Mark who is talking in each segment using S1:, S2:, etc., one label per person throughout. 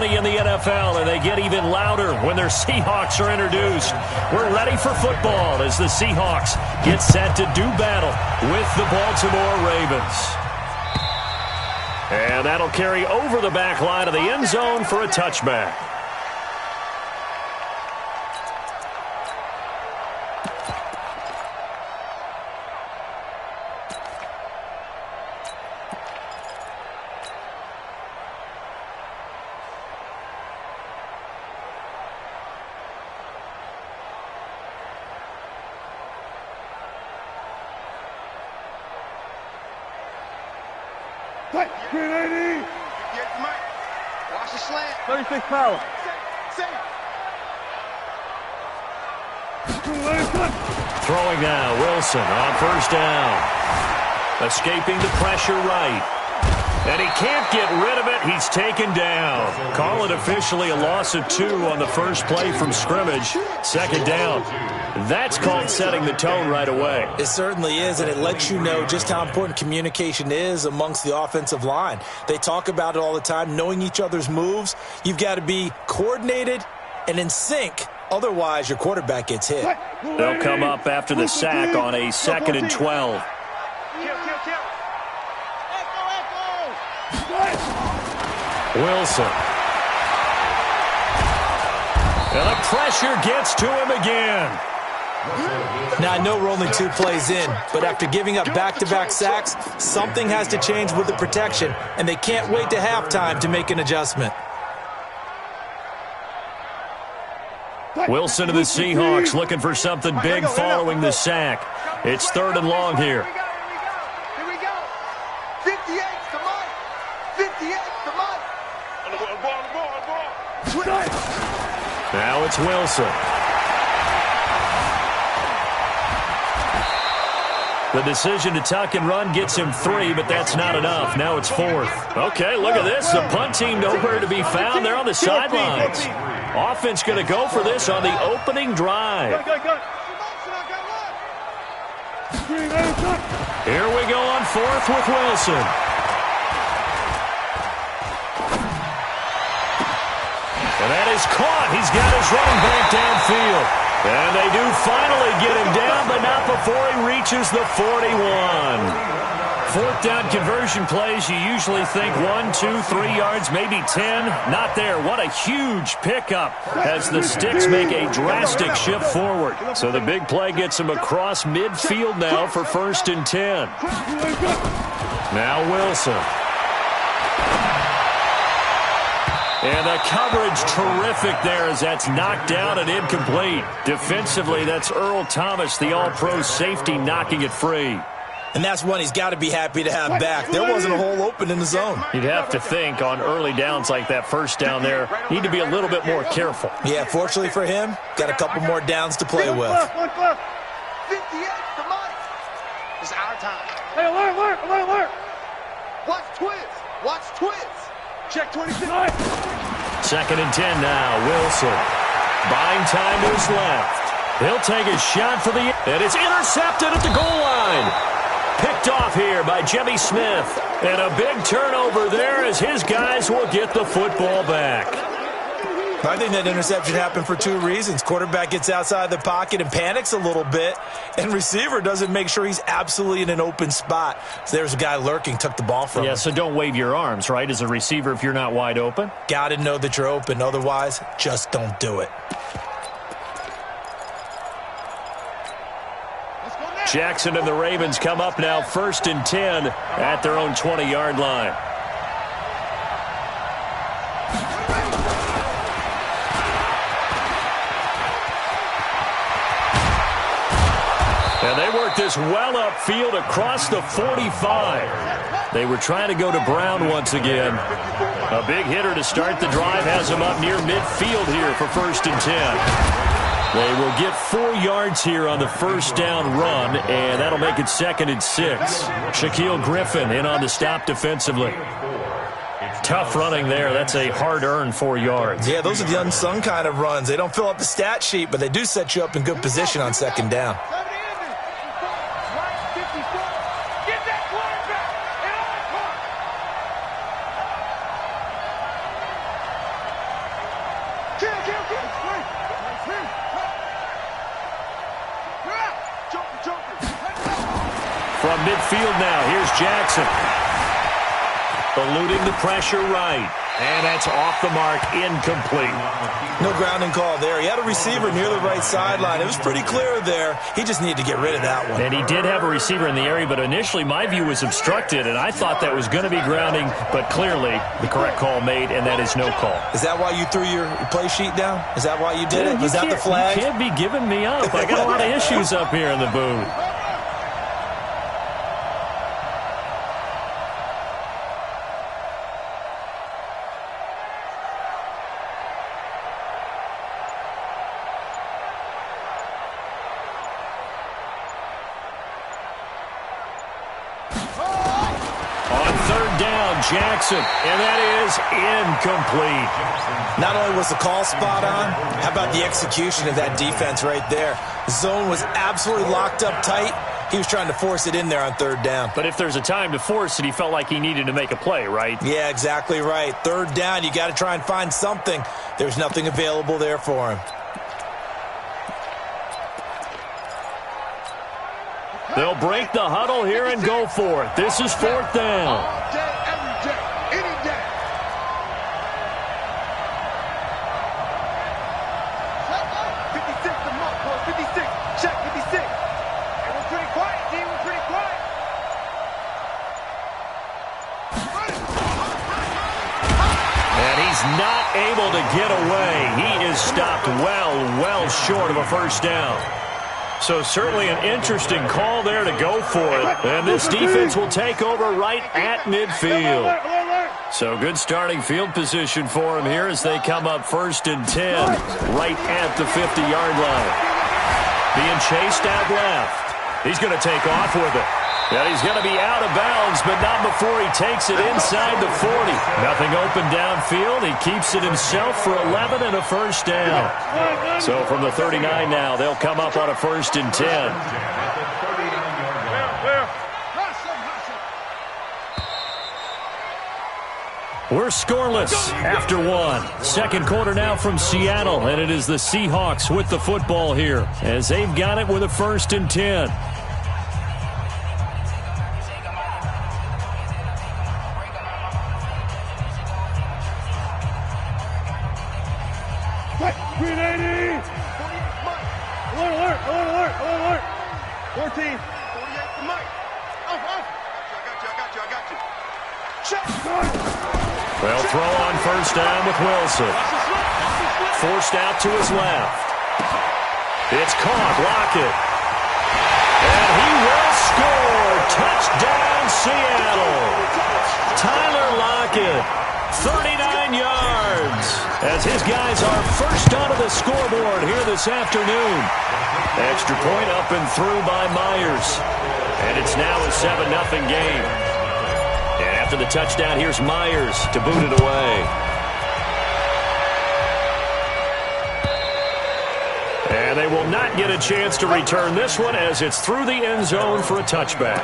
S1: 20 in the NFL, and they get even louder when their Seahawks are introduced. We're ready for football as the Seahawks get set to do battle with the Baltimore Ravens. And that'll carry over the back line of the end zone for a touchback.
S2: Watch the slant.
S3: 36 power.
S1: Throwing now, Wilson on first down. Escaping the pressure right. And he can't get rid of it. He's taken down. Call it officially a loss of 2 on the first play from scrimmage. Second down. That's called setting the tone right away.
S4: It certainly is, and it lets you know just how important communication is amongst the offensive line. They talk about it all the time, knowing each other's moves. You've got to be coordinated and in sync. Otherwise, your quarterback gets hit.
S1: They'll come up after the sack on a 2nd and 12. Wilson. And the pressure gets to him again.
S4: Now, I know we're only 2 plays in, but after giving up back-to-back sacks, something has to change with the protection, and they can't wait to halftime to make an adjustment.
S1: Wilson of the Seahawks looking for something big following the sack. It's 3rd and long here.
S2: Here we go. 58 to Mike. 58 to Mike.
S1: Now it's Wilson. The decision to tuck and run gets him 3, but that's not enough. Now it's 4th. Okay, look at this. The punt team nowhere to be found. They're on the sidelines. Offense going to go for this on the opening drive. Here we go on 4th with Wilson. And that is caught. He's got his running back downfield. And they do finally get him down, but not before he reaches the 41. 4th down conversion plays, you usually think 1, 2, 3 yards, maybe 10. Not there. What a huge pickup as the Sticks make a drastic shift forward. So the big play gets him across midfield now for 1st and 10. Now Wilson. And the coverage terrific there as that's knocked down and incomplete. Defensively, that's Earl Thomas, the all-pro safety, knocking it free.
S4: And that's one he's got to be happy to have back. There wasn't a hole open in the zone.
S1: You'd have to think on early downs like that, first down there, need to be a little bit more careful.
S4: Yeah, fortunately for him, got a couple more downs to play with.
S2: 58 to Mike. It's our time.
S3: Hey, alert.
S2: Watch Twitz. Watch Twitz. Check 26.
S1: 2nd and 10 now. Wilson. Buying time to his left. He'll take a shot for the... And it's intercepted at the goal line. Picked off here by Jimmy Smith. And a big turnover there as his guys will get the football back.
S4: I think that interception happened for 2 reasons. Quarterback gets outside the pocket and panics a little bit, and receiver doesn't make sure he's absolutely in an open spot. So there's a guy lurking, took the ball from him.
S1: Yeah, so don't wave your arms, right, as a receiver if you're not wide open.
S4: Got to know that you're open. Otherwise, just don't do it.
S1: Jackson and the Ravens come up now 1st and 10 at their own 20-yard line. And they work this well upfield across the 45. They were trying to go to Brown once again. A big hitter to start the drive has him up near midfield here for 1st and 10. They will get 4 yards here on the first down run, and that'll make it 2nd and 6. Shaquille Griffin in on the stop defensively. Tough running there. That's a hard-earned 4 yards.
S4: Yeah, those are the unsung kind of runs. They don't fill up the stat sheet, but they do set you up in good position on 2nd down.
S1: From midfield now, here's Jackson. Eluding the pressure right. And that's off the mark, incomplete.
S4: No grounding call there. He had a receiver near the right sideline. It was pretty clear there. He just needed to get rid of that one.
S1: And he did have a receiver in the area, but initially my view was obstructed, and I thought that was going to be grounding, but clearly the correct call made, and that is no call.
S4: Is that why you threw your play sheet down? Is that why you did it? Was that the flag?
S1: You can't be giving me up. I got a lot of issues up here in the booth. Jackson, and that is incomplete.
S4: Not only was the call spot on, how about the execution of that defense right there? The zone was absolutely locked up tight. He was trying to force it in there on third down.
S1: But if there's a time to force it, he felt like he needed to make a play, right?
S4: Yeah, exactly right. Third down, you got to try and find something. There's nothing available there for him.
S1: They'll break the huddle here and go for it. This is fourth down.
S2: All day, every day, any day. Check out 56 the month, boy. 56. Check 56. And we're pretty quiet, team. We're pretty quiet.
S1: And he's not able to get away. He is stopped well short of a first down. So certainly an interesting call there to go for it. And this defense will take over right at midfield. So good starting field position for him here as they come up 1st and 10 right at the 50-yard line. Being chased out left. He's going to take off with it. And he's going to be out of bounds, but not before he takes it inside the 40. Nothing open downfield. He keeps it himself for 11 and a first down. So from the 39 now, they'll come up on a 1st and 10. We're scoreless after one. Second quarter now from Seattle, and it is the Seahawks with the football here as they've got it with a 1st and 10.
S2: Alert. 14. 48 to Mike. I got you. Check.
S1: They'll throw on first down with Wilson. Forced out to his left. It's caught. Lockett. And he will score. Touchdown, Seattle. Tyler Lockett. 39 yards. As his guys are first onto the scoreboard here this afternoon. Extra point up and through by Myers. And it's now a 7-0 game. And after the touchdown, here's Myers to boot it away. And they will not get a chance to return this one as it's through the end zone for a touchback.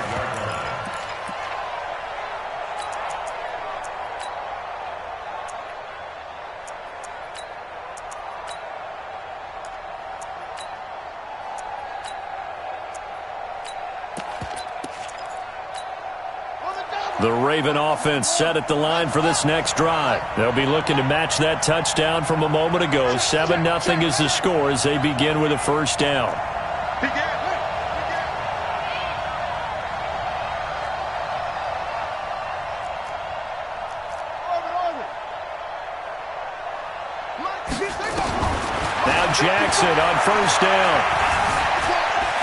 S1: The Raven offense set at the line for this next drive. They'll be looking to match that touchdown from a moment ago. 7-0 is the score as they begin with a first down. Now Jackson on first down.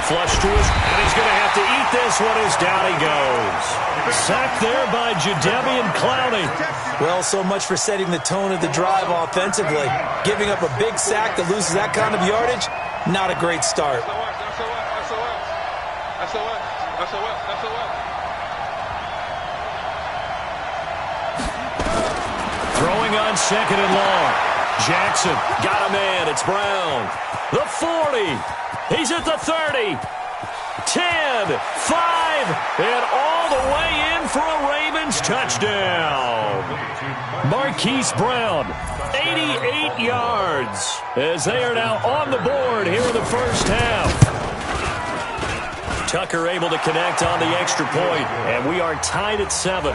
S1: Flush to his, and he's going to have to eat this one as down he goes. Sacked there by Jadeveon Clowney.
S4: Well, so much for setting the tone of the drive offensively. Giving up a big sack that loses that kind of yardage, not a great start.
S1: Throwing on second and long. Jackson got a man. It's Brown. The 40. He's at the 30. 10, 5, and all the way in for a Ravens touchdown. Marquise Brown, 88 yards, as they are now on the board here in the first half. Tucker able to connect on the extra point, and we are tied at 7.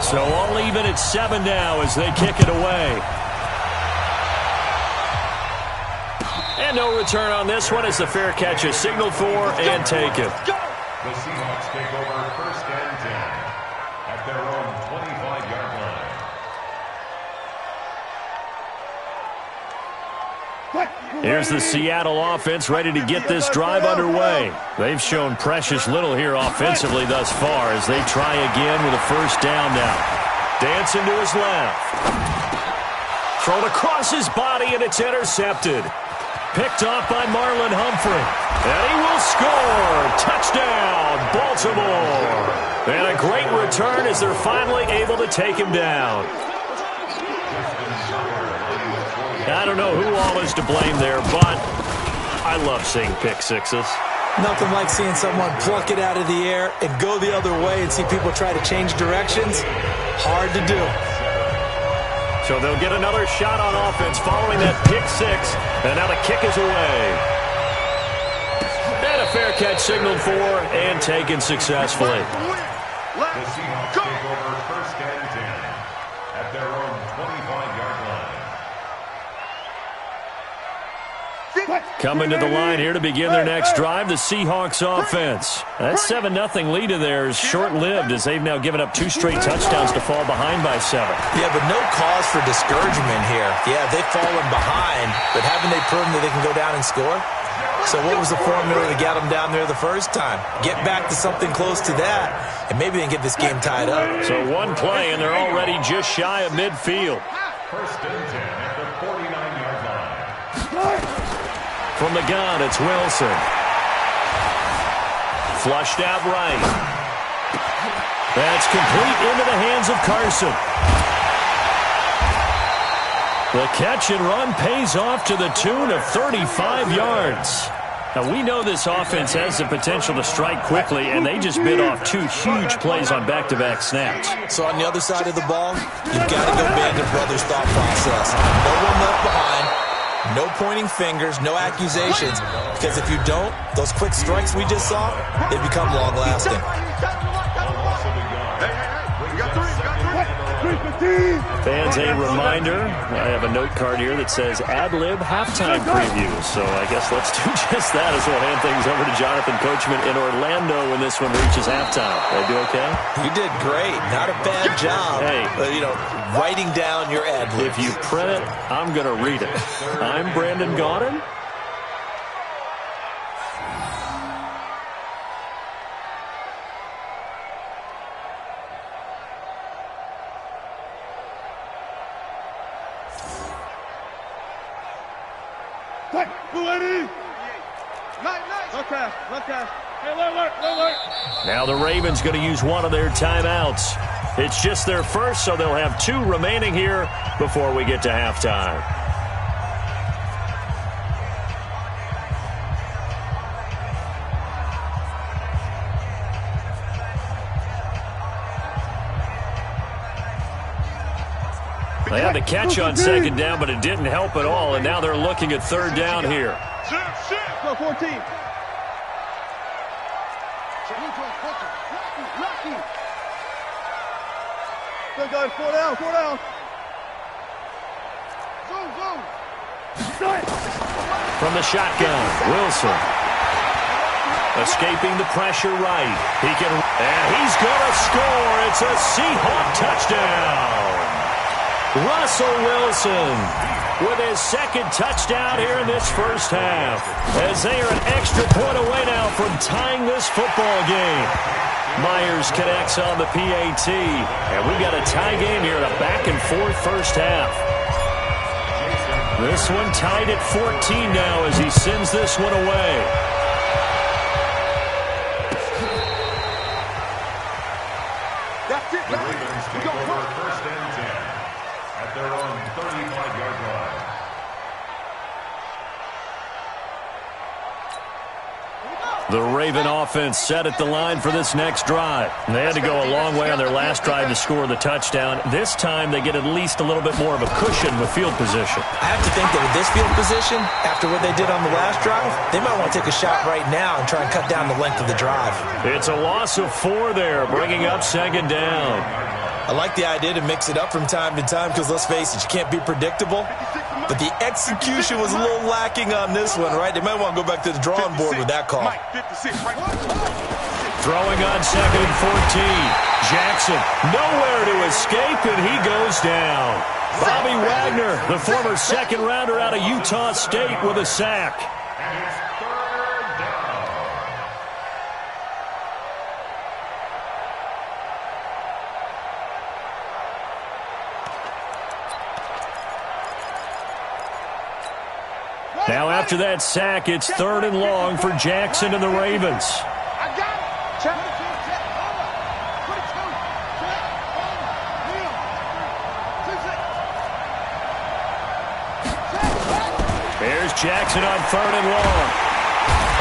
S1: So all even at 7 now as they kick it away. And no return on this one as the fair catch is signaled for and taken.
S5: The Seahawks take over first and 10 at their own 25-yard line.
S1: Here's the Seattle offense ready to get this drive underway. They've shown precious little here offensively thus far as they try again with a first down now. Dancing to his left. Thrown across his body, and it's intercepted. Picked off by Marlon Humphrey. And he will score. Touchdown, Baltimore. And a great return as they're finally able to take him down. I don't know who all is to blame there, but I love seeing pick sixes.
S4: Nothing like seeing someone pluck it out of the air and go the other way and see people try to change directions. Hard to do.
S1: So they'll get another shot on offense following that pick six. And now the kick is away. And a fair catch signaled for and taken successfully.
S5: The Seahawks take over first and 10 at their own 25-yard line.
S1: Coming to the line here to begin their next drive, the Seahawks offense. That 7-0 lead of theirs short-lived as they've now given up 2 straight touchdowns to fall behind by 7.
S4: Yeah, but no cause for discouragement here. Yeah, they've fallen behind, but haven't they proven that they can go down and score? So what was the formula to get them down there the first time? Get back to something close to that, and maybe they can get this game tied up.
S1: So one play, and they're already just shy of midfield.
S5: First and 10 at the 49-yard line.
S1: From the gun, it's Wilson. Flushed out right. That's complete into the hands of Carson. The catch and run pays off to the tune of 35 yards. Now, we know this offense has the potential to strike quickly, and they just bit off 2 huge plays on back-to-back snaps.
S4: So on the other side of the ball, you've got to go Band of Brothers thought process. No one left behind. No pointing fingers, no accusations, because if you don't, those quick strikes we just saw, they become long-lasting.
S1: Fans, a reminder, I have a note card here that says ad-lib halftime preview, so I guess let's do just that as we'll hand things over to Jonathan Coachman in Orlando when this one reaches halftime. Did I do okay?
S4: You did great. Not a bad job.
S1: Hey.
S4: Writing down your ad-libs.
S1: If you print it, I'm going to read it. I'm Brandon Gaudin. Now the Ravens going to use one of their timeouts. It's just their first, so they'll have 2 remaining here before we get to halftime. They had the catch on second down, but it didn't help at all, and now they're looking at third down here.
S3: Go 14. Good guys, 4 down, 4 down.
S1: From the shotgun, Wilson. Escaping the pressure right. And he's going to score. It's a Seahawk touchdown. Russell Wilson with his second touchdown here in this first half, as they are an extra point away now from tying this football game. Myers connects on the PAT, and we've got a tie game here in a back-and-forth first half. This one tied at 14 now as he sends this one away.
S2: That's it,
S5: The
S2: baby.
S5: Ravens
S2: We
S5: take
S2: go
S5: over
S2: first.
S5: first and 10 at their own 35-yard line.
S1: The Raven offense set at the line for this next drive. They had to go a long way on their last drive to score the touchdown. This time they get at least a little bit more of a cushion with field position.
S4: I have to think that with this field position, after what they did on the last drive, they might want to take a shot right now and try and cut down the length of the drive.
S1: It's a loss of 4 there, bringing up second down.
S4: I like the idea to mix it up from time to time because, let's face it, you can't be predictable. But the execution was a little lacking on this one, right? They might want to go back to the drawing board with that call.
S2: Mike, 56, right?
S1: Throwing on second and 14. Jackson nowhere to escape, and he goes down. Bobby Wagner, the former second rounder out of Utah State, with a sack.
S5: And it's third down.
S1: Now after that sack, it's 3rd and long for Jackson and the Ravens.
S2: I got it. Check.
S1: There's Jackson on 3rd and long.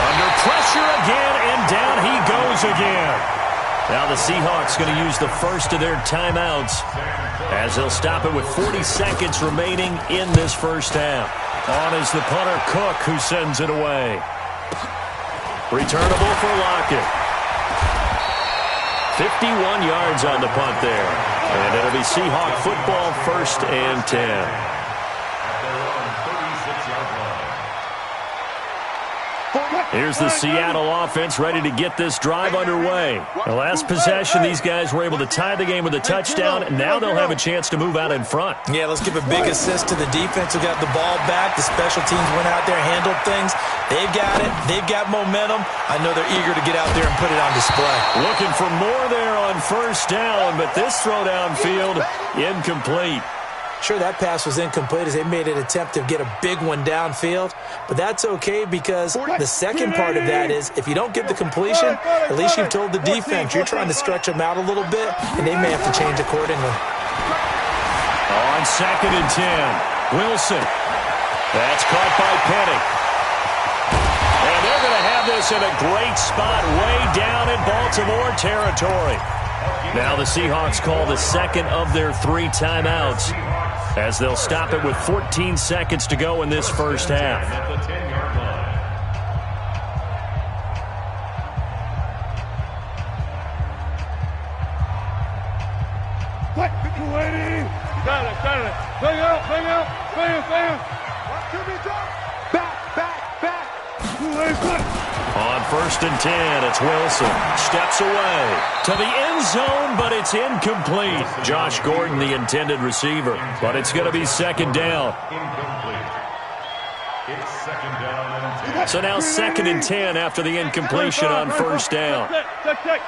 S1: Under pressure again, and down he goes again. Now the Seahawks going to use the first of their timeouts as they'll stop it with 40 seconds remaining in this first half. On is the punter, Cook, who sends it away. Returnable for Lockett. 51 yards on the punt there. And it'll be Seahawk football, 1st and 10.
S5: At their own 36-yard line.
S1: Here's the Seattle offense ready to get this drive underway. The last possession, these guys were able to tie the game with a touchdown, and now they'll have a chance to move out in front.
S4: Yeah, let's give a big assist to the defense who got the ball back. The special teams went out there and handled things. They've got it. They've got momentum. I know they're eager to get out there and put it on display.
S1: Looking for more there on 1st down, but this throw downfield, incomplete.
S4: Sure, that pass was incomplete as they made an attempt to get a big one downfield, but that's okay because the second part of that is if you don't get the completion, at least you've told the defense you're trying to stretch them out a little bit, and they may have to change accordingly.
S1: On 2nd and 10, Wilson. That's caught by Penny. And they're going to have this in a great spot way down in Baltimore territory. Now the Seahawks call the second of their 3 timeouts as they'll stop it with 14 seconds to go in this first half.
S5: At the 10-yard line.
S3: Got it. Bang out. Bam.
S2: Back.
S1: On 1st and 10, it's Wilson. Steps away to the end zone, but it's incomplete. Josh Gordon, the intended receiver, but it's going to be 2nd down.
S5: Incomplete. It's 2nd down and 10.
S1: So now 2nd and 10 after the incompletion on 1st down.
S3: Check.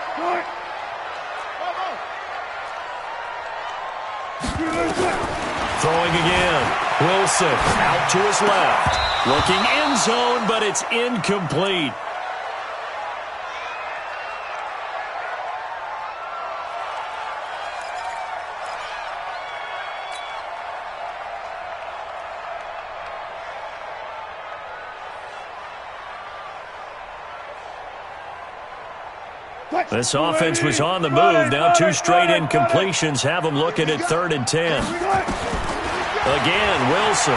S1: Throwing again. Wilson out to his left. Looking end zone, but it's incomplete. This offense was on the move. Now 2 straight incompletions have them looking at 3rd and 10. Again, Wilson.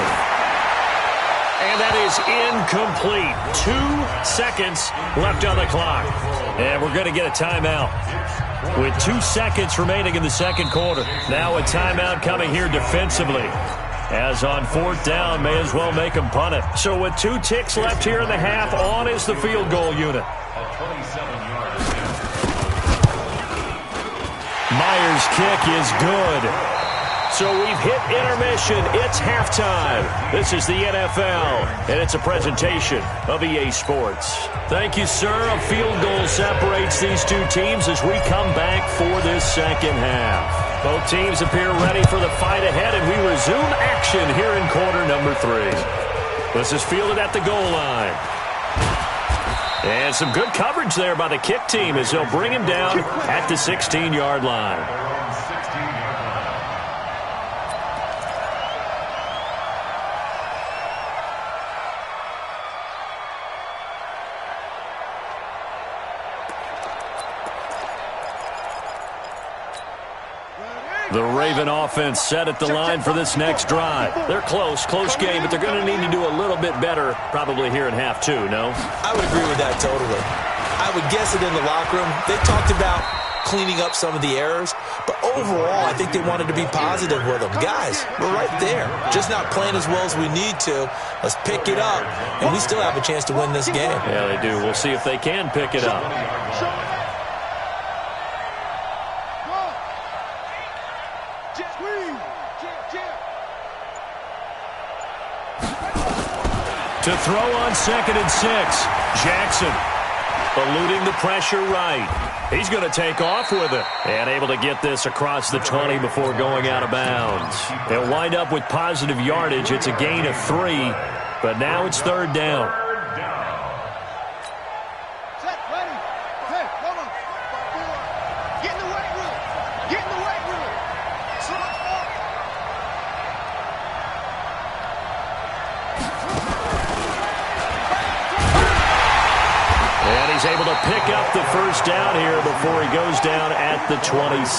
S1: And that is incomplete. 2 seconds left on the clock. And we're going to get a timeout with 2 seconds remaining in the second quarter. Now a timeout coming here defensively. As on 4th down, may as well make them punt it. So with 2 ticks left here in the half, on is the field goal unit.
S5: A 27-yard attempt.
S1: Myers' kick is good. So we've hit intermission. It's halftime. This is the NFL, and it's a presentation of EA Sports. Thank you, sir. A field goal separates these 2 teams as we come back for this second half. Both teams appear ready for the fight ahead, and we resume action here in quarter number 3. This is fielded at the goal line. And some good coverage there by the kick team as they'll bring him down at the 16-yard line. The Raven offense set at the line for this next drive. They're close game, but they're going to need to do a little bit better probably here in half 2, no?
S4: I would agree with that totally. I would guess it in the locker room. They talked about cleaning up some of the errors, but overall, I think they wanted to be positive with them. Guys, we're right there. Just not playing as well as we need to. Let's pick it up, and we still have a chance to win this game.
S1: Yeah, they do. We'll see if they can pick it up. To throw on 2nd and 6. Jackson eluding the pressure right. He's going to take off with it and able to get this across the 20 before going out of bounds. They'll wind up with positive yardage. It's a gain of 3, but now it's 3rd down. He's able to pick up the first down here before he goes down at the 26.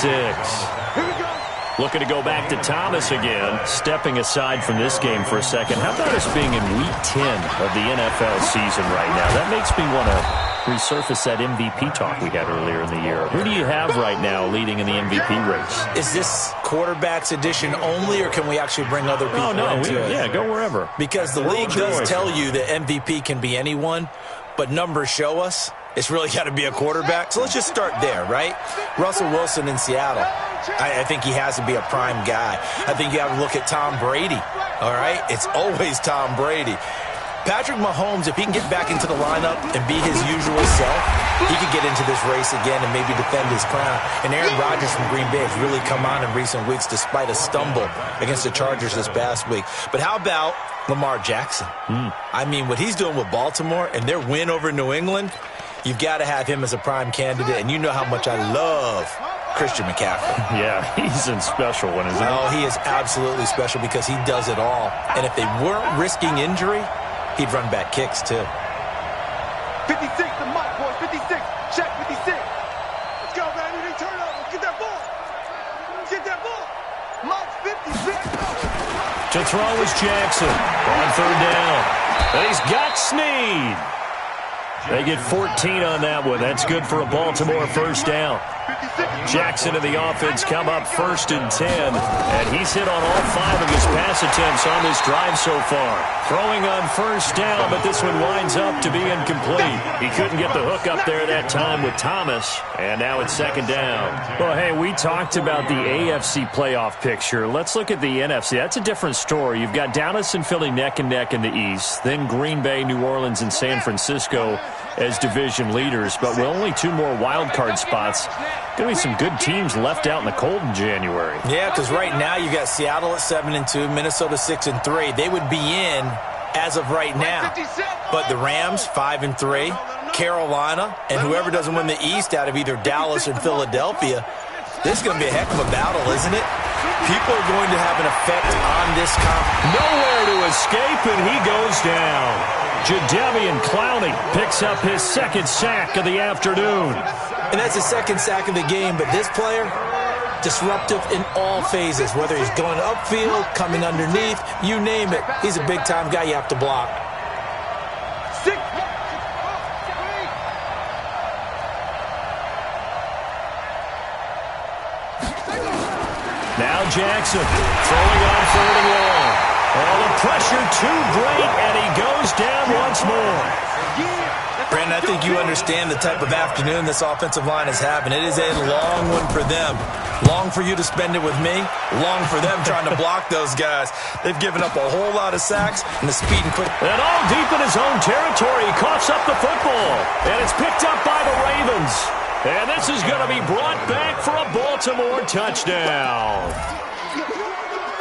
S1: Looking to go back to Thomas again, stepping aside from this game for a second. How about us being in Week 10 of the NFL season right now? That makes me want to resurface that MVP talk we had earlier in the year. Who do you have right now leading in the MVP race?
S4: Is this quarterbacks edition only, or can we actually bring other people into it?
S1: Yeah, go wherever.
S4: Because the league does tell you that MVP can be anyone, but numbers show us it's really got to be a quarterback. So let's just start there, right? Russell Wilson in Seattle. I think he has to be a prime guy. I think you have to look at Tom Brady, all right? It's always Tom Brady. Patrick Mahomes, if he can get back into the lineup and be his usual self, he could get into this race again and maybe defend his crown. And Aaron Rodgers from Green Bay has really come on in recent weeks despite a stumble against the Chargers this past week. But how about Lamar Jackson? I mean, what he's doing with Baltimore and their win over New England, you've got to have him as a prime candidate. And you know how much I love Christian McCaffrey.
S1: Yeah, he's in special one, isn't he?
S4: Oh, he is absolutely special because he does it all. And if they weren't risking injury, he'd run back kicks, too.
S2: 56 to Mike, boys. 56. Check 56. Let's go, baby. They turn up. Let's get that ball. Let's get that ball. Mike's 56.
S1: To throw is Jackson on 3rd down. And he's got Snead. They get 14 on that one. That's good for a Baltimore first down. Jackson and the offense come up 1st and 10. And he's hit on all 5 of his pass attempts on this drive so far. Throwing on 1st down, but this one winds up to be incomplete. He couldn't get the hook up there that time with Thomas. And now it's 2nd down. Well, hey, we talked about the AFC playoff picture. Let's look at the NFC. That's a different story. You've got Dallas and Philly neck and neck in the East. Then Green Bay, New Orleans, and San Francisco as division leaders. But with only 2 more wild card spots, going to be some good teams left out in the cold in January.
S4: Yeah, because right now you got Seattle at 7-2, Minnesota 6-3. They would be in as of right now. But the Rams 5-3, Carolina, and whoever doesn't win the East out of either Dallas or Philadelphia, this is going to be a heck of a battle, isn't it? People are going to have an effect on this conference.
S1: Nowhere to escape, and he goes down. Jadeveon Clowney picks up his 2nd sack of the afternoon.
S4: And that's his 2nd sack of the game, but this player, disruptive in all phases, whether he's going upfield, coming underneath, you name it. He's a big-time guy you have to block.
S1: Now Jackson throwing on 3rd and long. Oh, the pressure too great, and he goes down once more.
S4: Brandon, I think you understand the type of afternoon this offensive line is having. It is a long one for them. Long for you to spend it with me. Long for them trying to block those guys. They've given up a whole lot of sacks, and the speed and quick.
S1: And all deep in his own territory, he coughs up the football. And it's picked up by the Ravens. And this is going to be brought back for a Baltimore touchdown.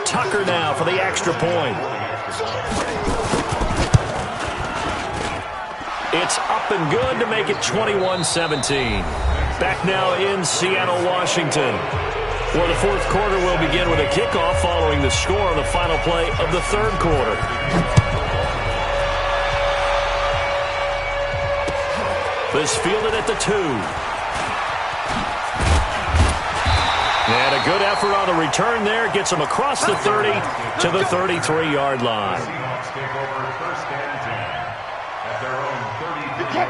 S1: Tucker now for the extra point. It's up and good to make it 21-17. Back now in Seattle, Washington, where the fourth quarter will begin with a kickoff following the score of the final play of the third quarter. This fielded at the 2. And a good effort on the return there. Gets him across the 30 to the 33-yard line.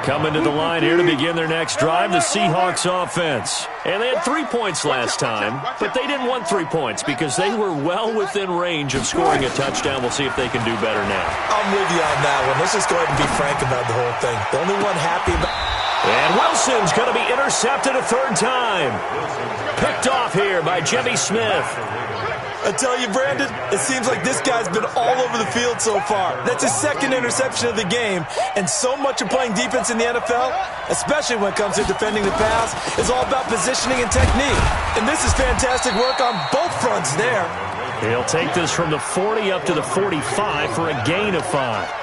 S1: Coming to the line here to begin their next drive, the Seahawks offense. And they had 3 points last time, but they didn't want 3 points because they were well within range of scoring a touchdown. We'll see if they can do better now.
S4: I'm with you on that one. Let's just go ahead and be frank about the whole thing. The only one happy about...
S1: And Wilson's going to be intercepted a third time. Picked off here by Jimmy Smith.
S4: I tell you, Brandon, it seems like this guy's been all over the field so far. That's his second interception of the game, and so much of playing defense in the NFL, especially when it comes to defending the pass, is all about positioning and technique. And this is fantastic work on both fronts there.
S1: He'll take this from the 40 up to the 45 for a gain of 5.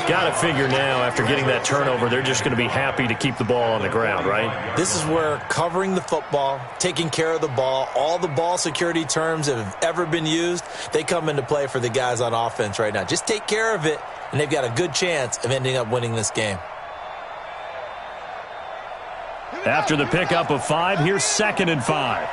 S1: Got to figure now, after getting that turnover, they're just going to be happy to keep the ball on the ground, right?
S4: This is where covering the football, taking care of the ball, all the ball security terms that have ever been used, they come into play for the guys on offense right now. Just take care of it, and they've got a good chance of ending up winning this game.
S1: After the pickup of 5, here's 2nd and 5.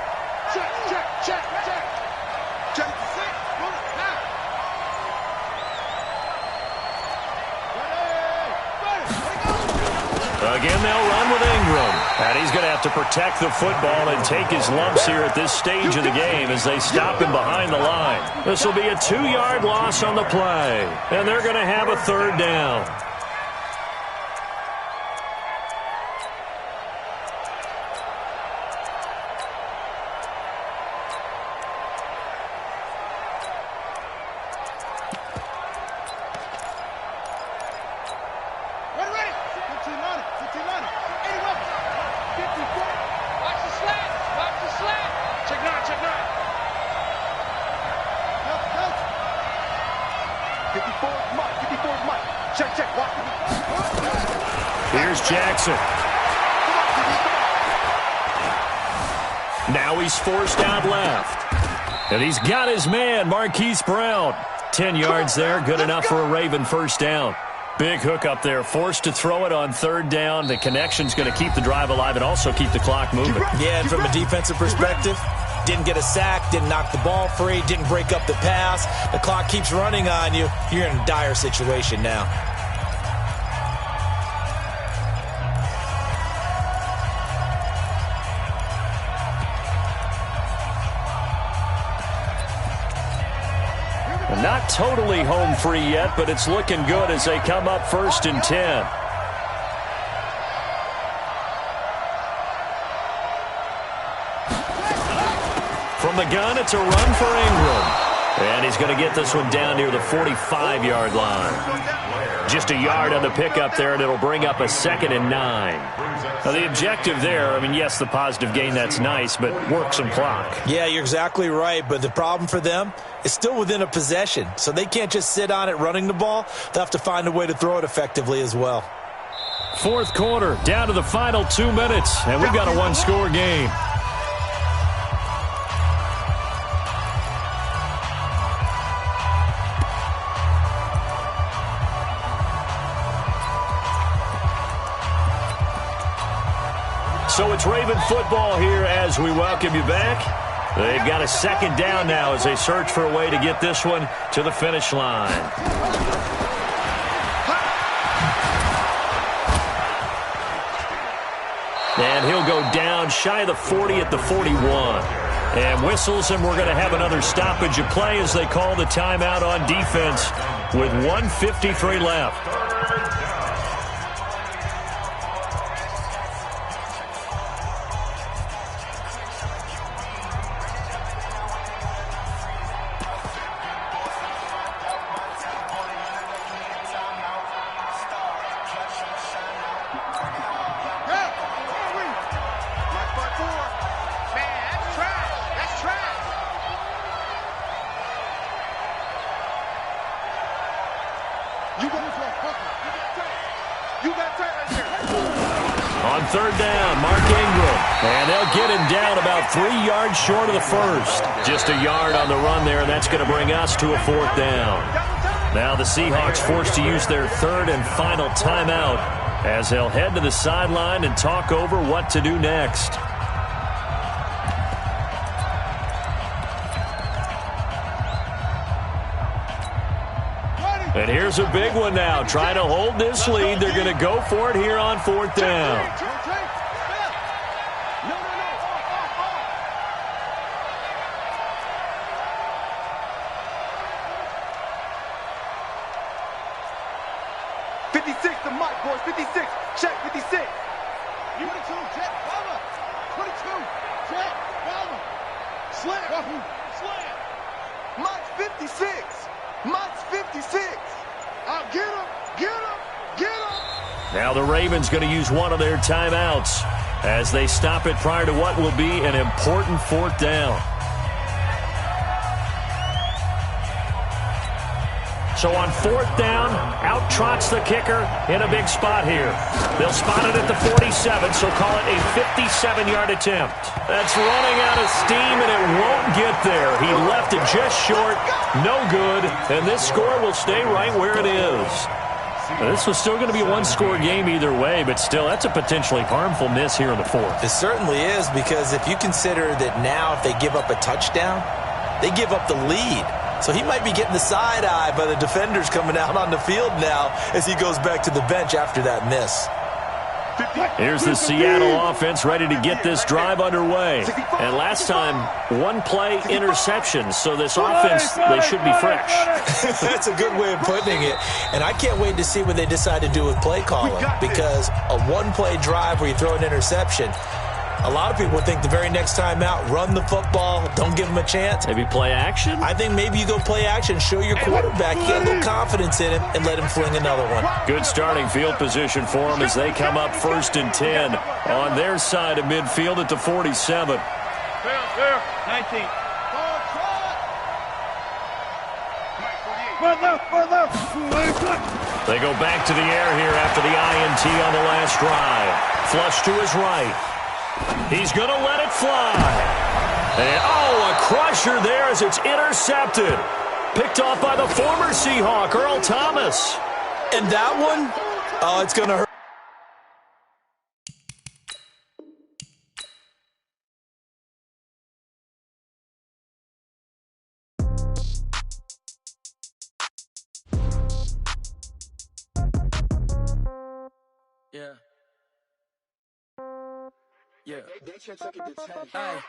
S1: Again, they'll run with Ingram. And he's going to have to protect the football and take his lumps here at this stage of the game as they stop him behind the line. This will be a 2-yard loss on the play. And they're going to have a third down. Here's Jackson. Now he's forced out left. And he's got his man, Marquise Brown. 10 yards there, good enough for a Raven first down. Big hook up there, forced to throw it on third down. The connection's going to keep the drive alive and also keep the clock moving.
S4: Yeah, and from a defensive perspective, didn't get a sack, didn't knock the ball free, didn't break up the pass. The clock keeps running on you. You're in a dire situation now.
S1: Not totally home free yet, but it's looking good as they come up 1st and 10. From the gun, it's a run for Ingram. And he's going to get this one down near the 45-yard line. Just a yard on the pickup there, and it'll bring up a 2nd and 9. Now, the objective there, I mean, yes, the positive gain, that's nice, but work some clock.
S4: Yeah, you're exactly right, but the problem for them is still within a possession, so they can't just sit on it running the ball. They'll have to find a way to throw it effectively as well.
S1: Fourth quarter, down to the final 2 minutes, and we've got a one-score game. So it's Raven football here as we welcome you back. They've got a 2nd down now as they search for a way to get this one to the finish line. And he'll go down shy of the 40 at the 41. And whistles, and we're going to have another stoppage of play as they call the timeout on defense with 1:53 left. third down. Mark Ingram. And they'll get him down about 3 yards short of the first. Just a yard on the run there, and that's going to bring us to a fourth down. Now the Seahawks forced to use their third and final timeout as they'll head to the sideline and talk over what to do next. And here's a big one now. Trying to hold this lead. They're going to go for it here on fourth down. Now the Ravens going to use one of their timeouts as they stop it prior to what will be an important fourth down. So on fourth down, out trots the kicker in a big spot here. They'll spot it at the 47, so call it a 57-yard attempt. That's running out of steam, and it won't get there. He left it just short, no good, and this score will stay right where it is. This was still going to be a one-score game either way, but still, that's a potentially harmful miss here in the fourth.
S4: It certainly is, because if you consider that now if they give up a touchdown, they give up the lead. So he might be getting the side eye by the defenders coming out on the field now as he goes back to the bench after that miss.
S1: Here's the Seattle offense ready to get this drive underway. And last time, one-play interception. So this offense, they should be fresh.
S4: That's a good way of putting it. And I can't wait to see what they decide to do with play calling, because a one-play drive where you throw an interception, a lot of people think the very next time out, run the football, don't give them a chance.
S1: Maybe play action?
S4: I think maybe you go play action, show your quarterback, get a little confidence in him, and let him fling another one.
S1: Good starting field position for them as they come up 1st and 10 on their side of midfield at the 47.
S3: 19.
S1: They go back to the air here after the INT on the last drive. Flush to his right. He's going to let it fly. And, oh, a crusher there as it's intercepted. Picked off by the former Seahawk, Earl Thomas.
S4: And that one, oh, it's going to hurt.
S6: Yeah. Yeah. Yeah.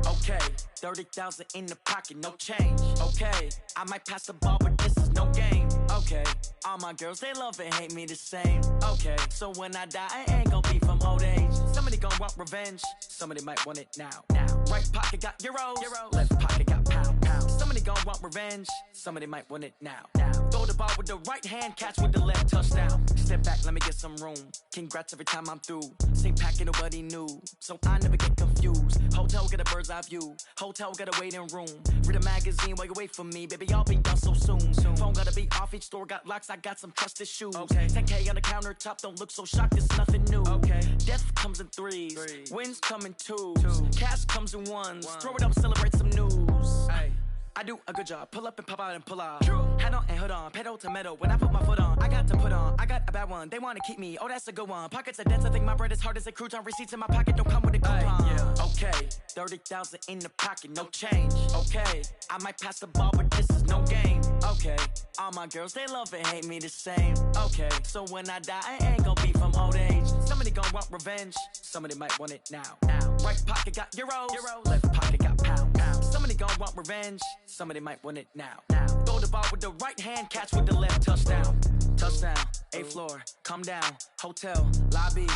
S6: Okay. 30,000 in the pocket, no change. Okay. I might pass the ball, but this is no game. Okay. All my girls, they love and hate me the same. Okay. So when I die, I ain't gonna be from old age. Somebody gonna want revenge. Somebody might want it now. Right pocket got euros. Left pocket got pound. Somebody gonna want revenge. Somebody might want it now. Throw the ball with the right hand, catch with the left, touchdown. Step back, let me get some room. Congrats every time I'm through. Same packet, nobody knew. So I never get confused. Hotel get a bird's eye view. Hotel get a waiting room. Read a magazine while you wait for me. Baby, I'll be done so soon. Phone gotta be off, each store got locks. I got some trusted shoes. Okay. 10K on the countertop, don't look so shocked, it's nothing new. Okay. Death comes in threes. Wins come in twos. Cash comes in ones. Throw it up, celebrate some news. Ay. I do a good job. Pull up and pop out and pull out. Head on and hood on. Pedal to metal. When I put my foot on, I got to put on. I got a bad one. They want to keep me. Oh, that's a good one. Pockets are dense. I think my bread is hard as a crouton. Receipts in my pocket don't come with a coupon. Yeah. Okay. 30,000 in the pocket. No change. Okay. I might pass the ball, but this is no game. Okay. All my girls, they love and hate me the same. Okay. So when I die, I ain't gonna be from old age. Somebody gonna want revenge. Somebody might want it now. Right pocket got euros. Left pocket got pound. Somebody gonna want revenge. Somebody might want it now. Throw the ball with the right hand, catch with the left, touchdown. Touchdown, 8th floor, come down, hotel, lobby.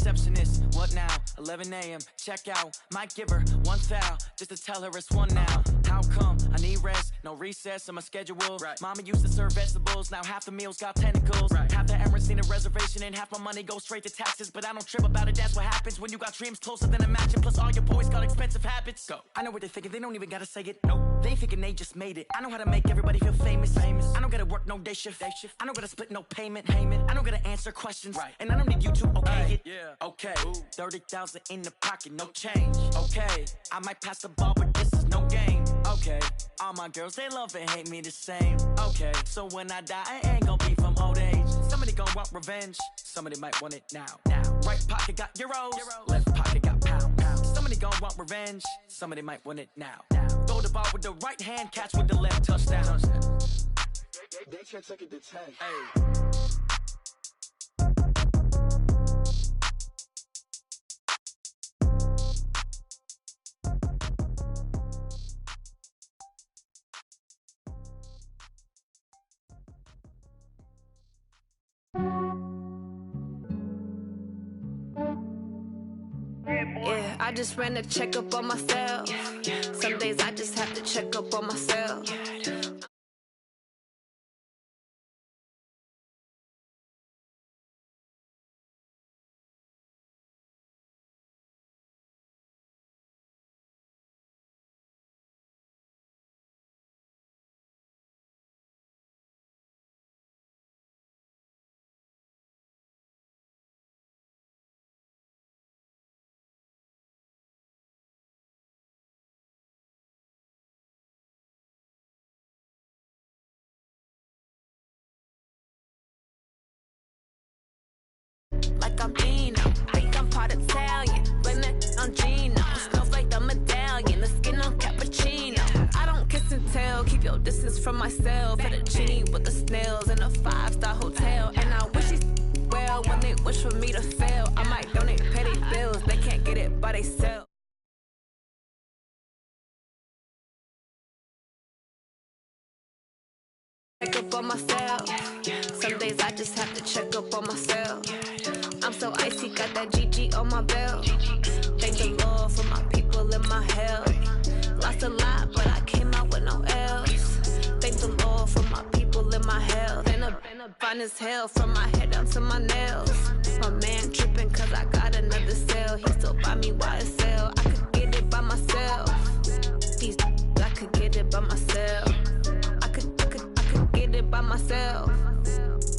S6: receptionist. What now? 11 a.m. Check out. Might give her one foul just to tell her it's one now. How come? I need rest. No recess in my schedule. Right. Mama used to serve vegetables. Now half the meals got tentacles. Right. Half the errands need a reservation and half my money goes straight to taxes. But I don't trip about it. That's what happens when you got dreams closer than a match. And plus all your boys got expensive habits. Go. I know what they're thinking. They don't even gotta say it. Nope. They ain't thinking they just made it. I know how to make everybody feel famous. I don't gotta work no day shift. I don't gotta split no payment. I don't gotta answer questions. Right. And I don't need you to okay it. Yeah. Okay. 30,000 in the pocket, no change. Okay. I might pass the ball, but this is no game. Okay. All my girls, they love and hate me the same. Okay. So when I die, I ain't gonna be from old age. Somebody gon' want revenge. Somebody might want it now. Right pocket got euros. Left pocket got pounds. Somebody gon' want revenge. Somebody might want it now. Throw the ball with the right hand, catch with the left, touchdown.
S2: They can't take it to 10.
S6: Hey.
S7: Yeah, I just ran a checkup on myself. Some days I just have to check up on myself. Like I'm Dino, think I'm part Italian. Blame it on Gino, smells like the medallion. The skin on cappuccino. I don't kiss and tell, keep your distance from myself. Fettuccine with the snails in a 5-star hotel. And I wish these well when they wish for me to fail. I might donate petty bills, they can't get it by they self. Check up on myself. Some days I just have to check up on myself. I'm so icy, got that GG on my belt. Thank the Lord for my people in my health. Lost a lot, but I came out with no else. Thank the Lord for my people in my health. Been a fine as hell from my head down to my nails. My man tripping cause I got another sale. He still buy me YSL. I could get it by myself. These I could get it by myself. I could get it by myself.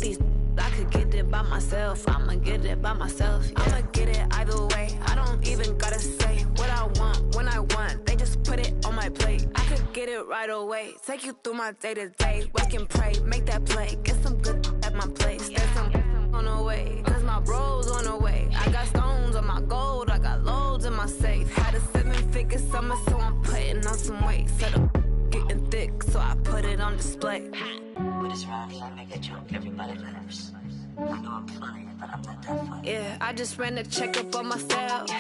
S7: These I could get it by myself. I'ma get it by myself. Yeah. I'ma get it either way. I don't even gotta say what I want when I want. They just put it on my plate. I could get it right away. Take you through my day to day. Wake and pray, make that play. Get some good at my place. There's some on the way. Cause my bro's on the way. I got stones on my gold. I got loads in my safe. Had a 7-figure summer, so I'm putting on some weight. Set up getting thick, so I put it on display.
S8: What is wrong? I make a joke, everybody laughs. I know I'm funny, but I'm not that funny.
S7: Yeah, I just ran a checkup on myself.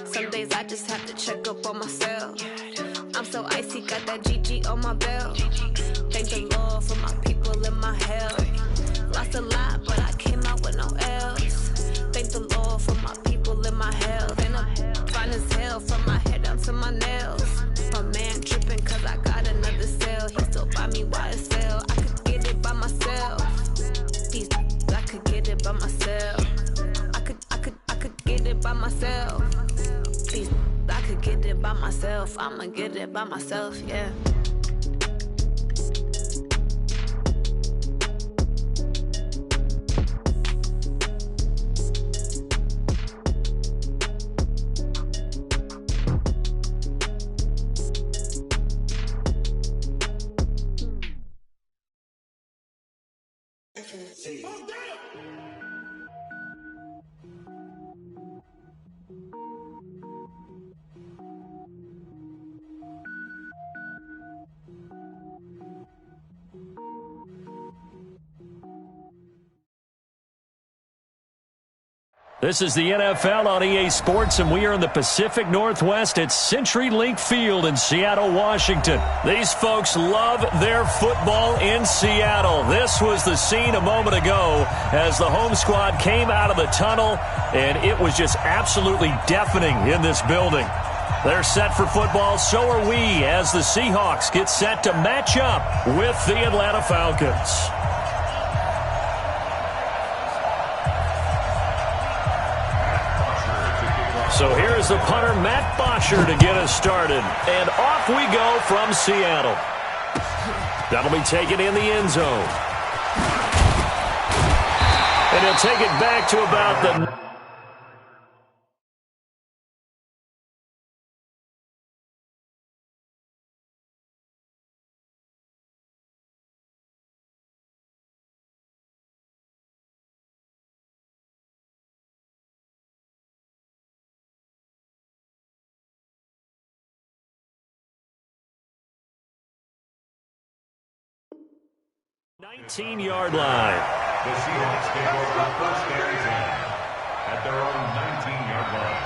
S7: Some days I just have to check up on myself. I'm so icy, got that GG on my belt. Thank the Lord for my people in my health. Lost a lot, but I came out with no else. Thank the Lord for my people in my health. And I'm fine as hell from my head down to my nails. My man tripping cause I got another sale. He still buy me YSL. I could get it by myself. These I could get it by myself. I could get it by myself. These I could get it by myself. I'ma get it by myself, yeah.
S1: This is the NFL on EA Sports, and we are in the Pacific Northwest at CenturyLink Field in Seattle, Washington. These folks love their football in Seattle. This was the scene a moment ago as the home squad came out of the tunnel, and it was just absolutely deafening in this building. They're set for football, so are we, as the Seahawks get set to match up with the Atlanta Falcons. So here's the punter, Matt Bosher, to get us started. And off we go from Seattle. That'll be taken in the end zone. And he'll take it back to about the... ...19-yard line.
S5: The Seahawks take over first and 10 at their own 19-yard line.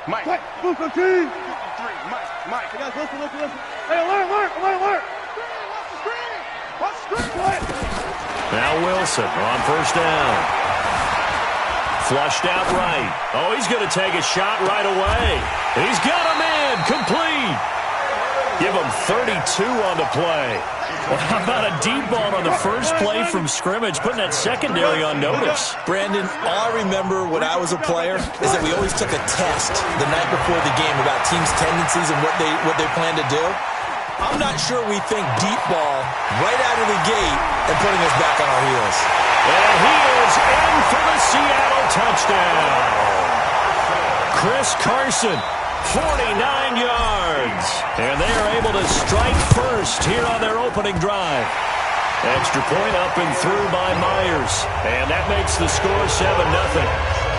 S2: Mike.
S3: Move the team.
S2: Mike.
S3: Hey, guys, listen. Hey, alert.
S1: Now Wilson on first down. Flushed out right. Oh, he's going to take a shot right away. He's got him in. Complete. Give him 32 on the play. Well, how about a deep ball on the first play from scrimmage, putting that secondary on notice?
S4: Brandon, all I remember when I was a player is that we always took a test the night before the game about teams' tendencies and what they plan to do. I'm not sure we think deep ball right out of the gate and putting us back on our heels.
S1: And he is in for the Seattle touchdown. Chris Carson, 49 yards. And they are able to strike first here on their opening drive. Extra point up and through by Myers. And that makes the score 7-0.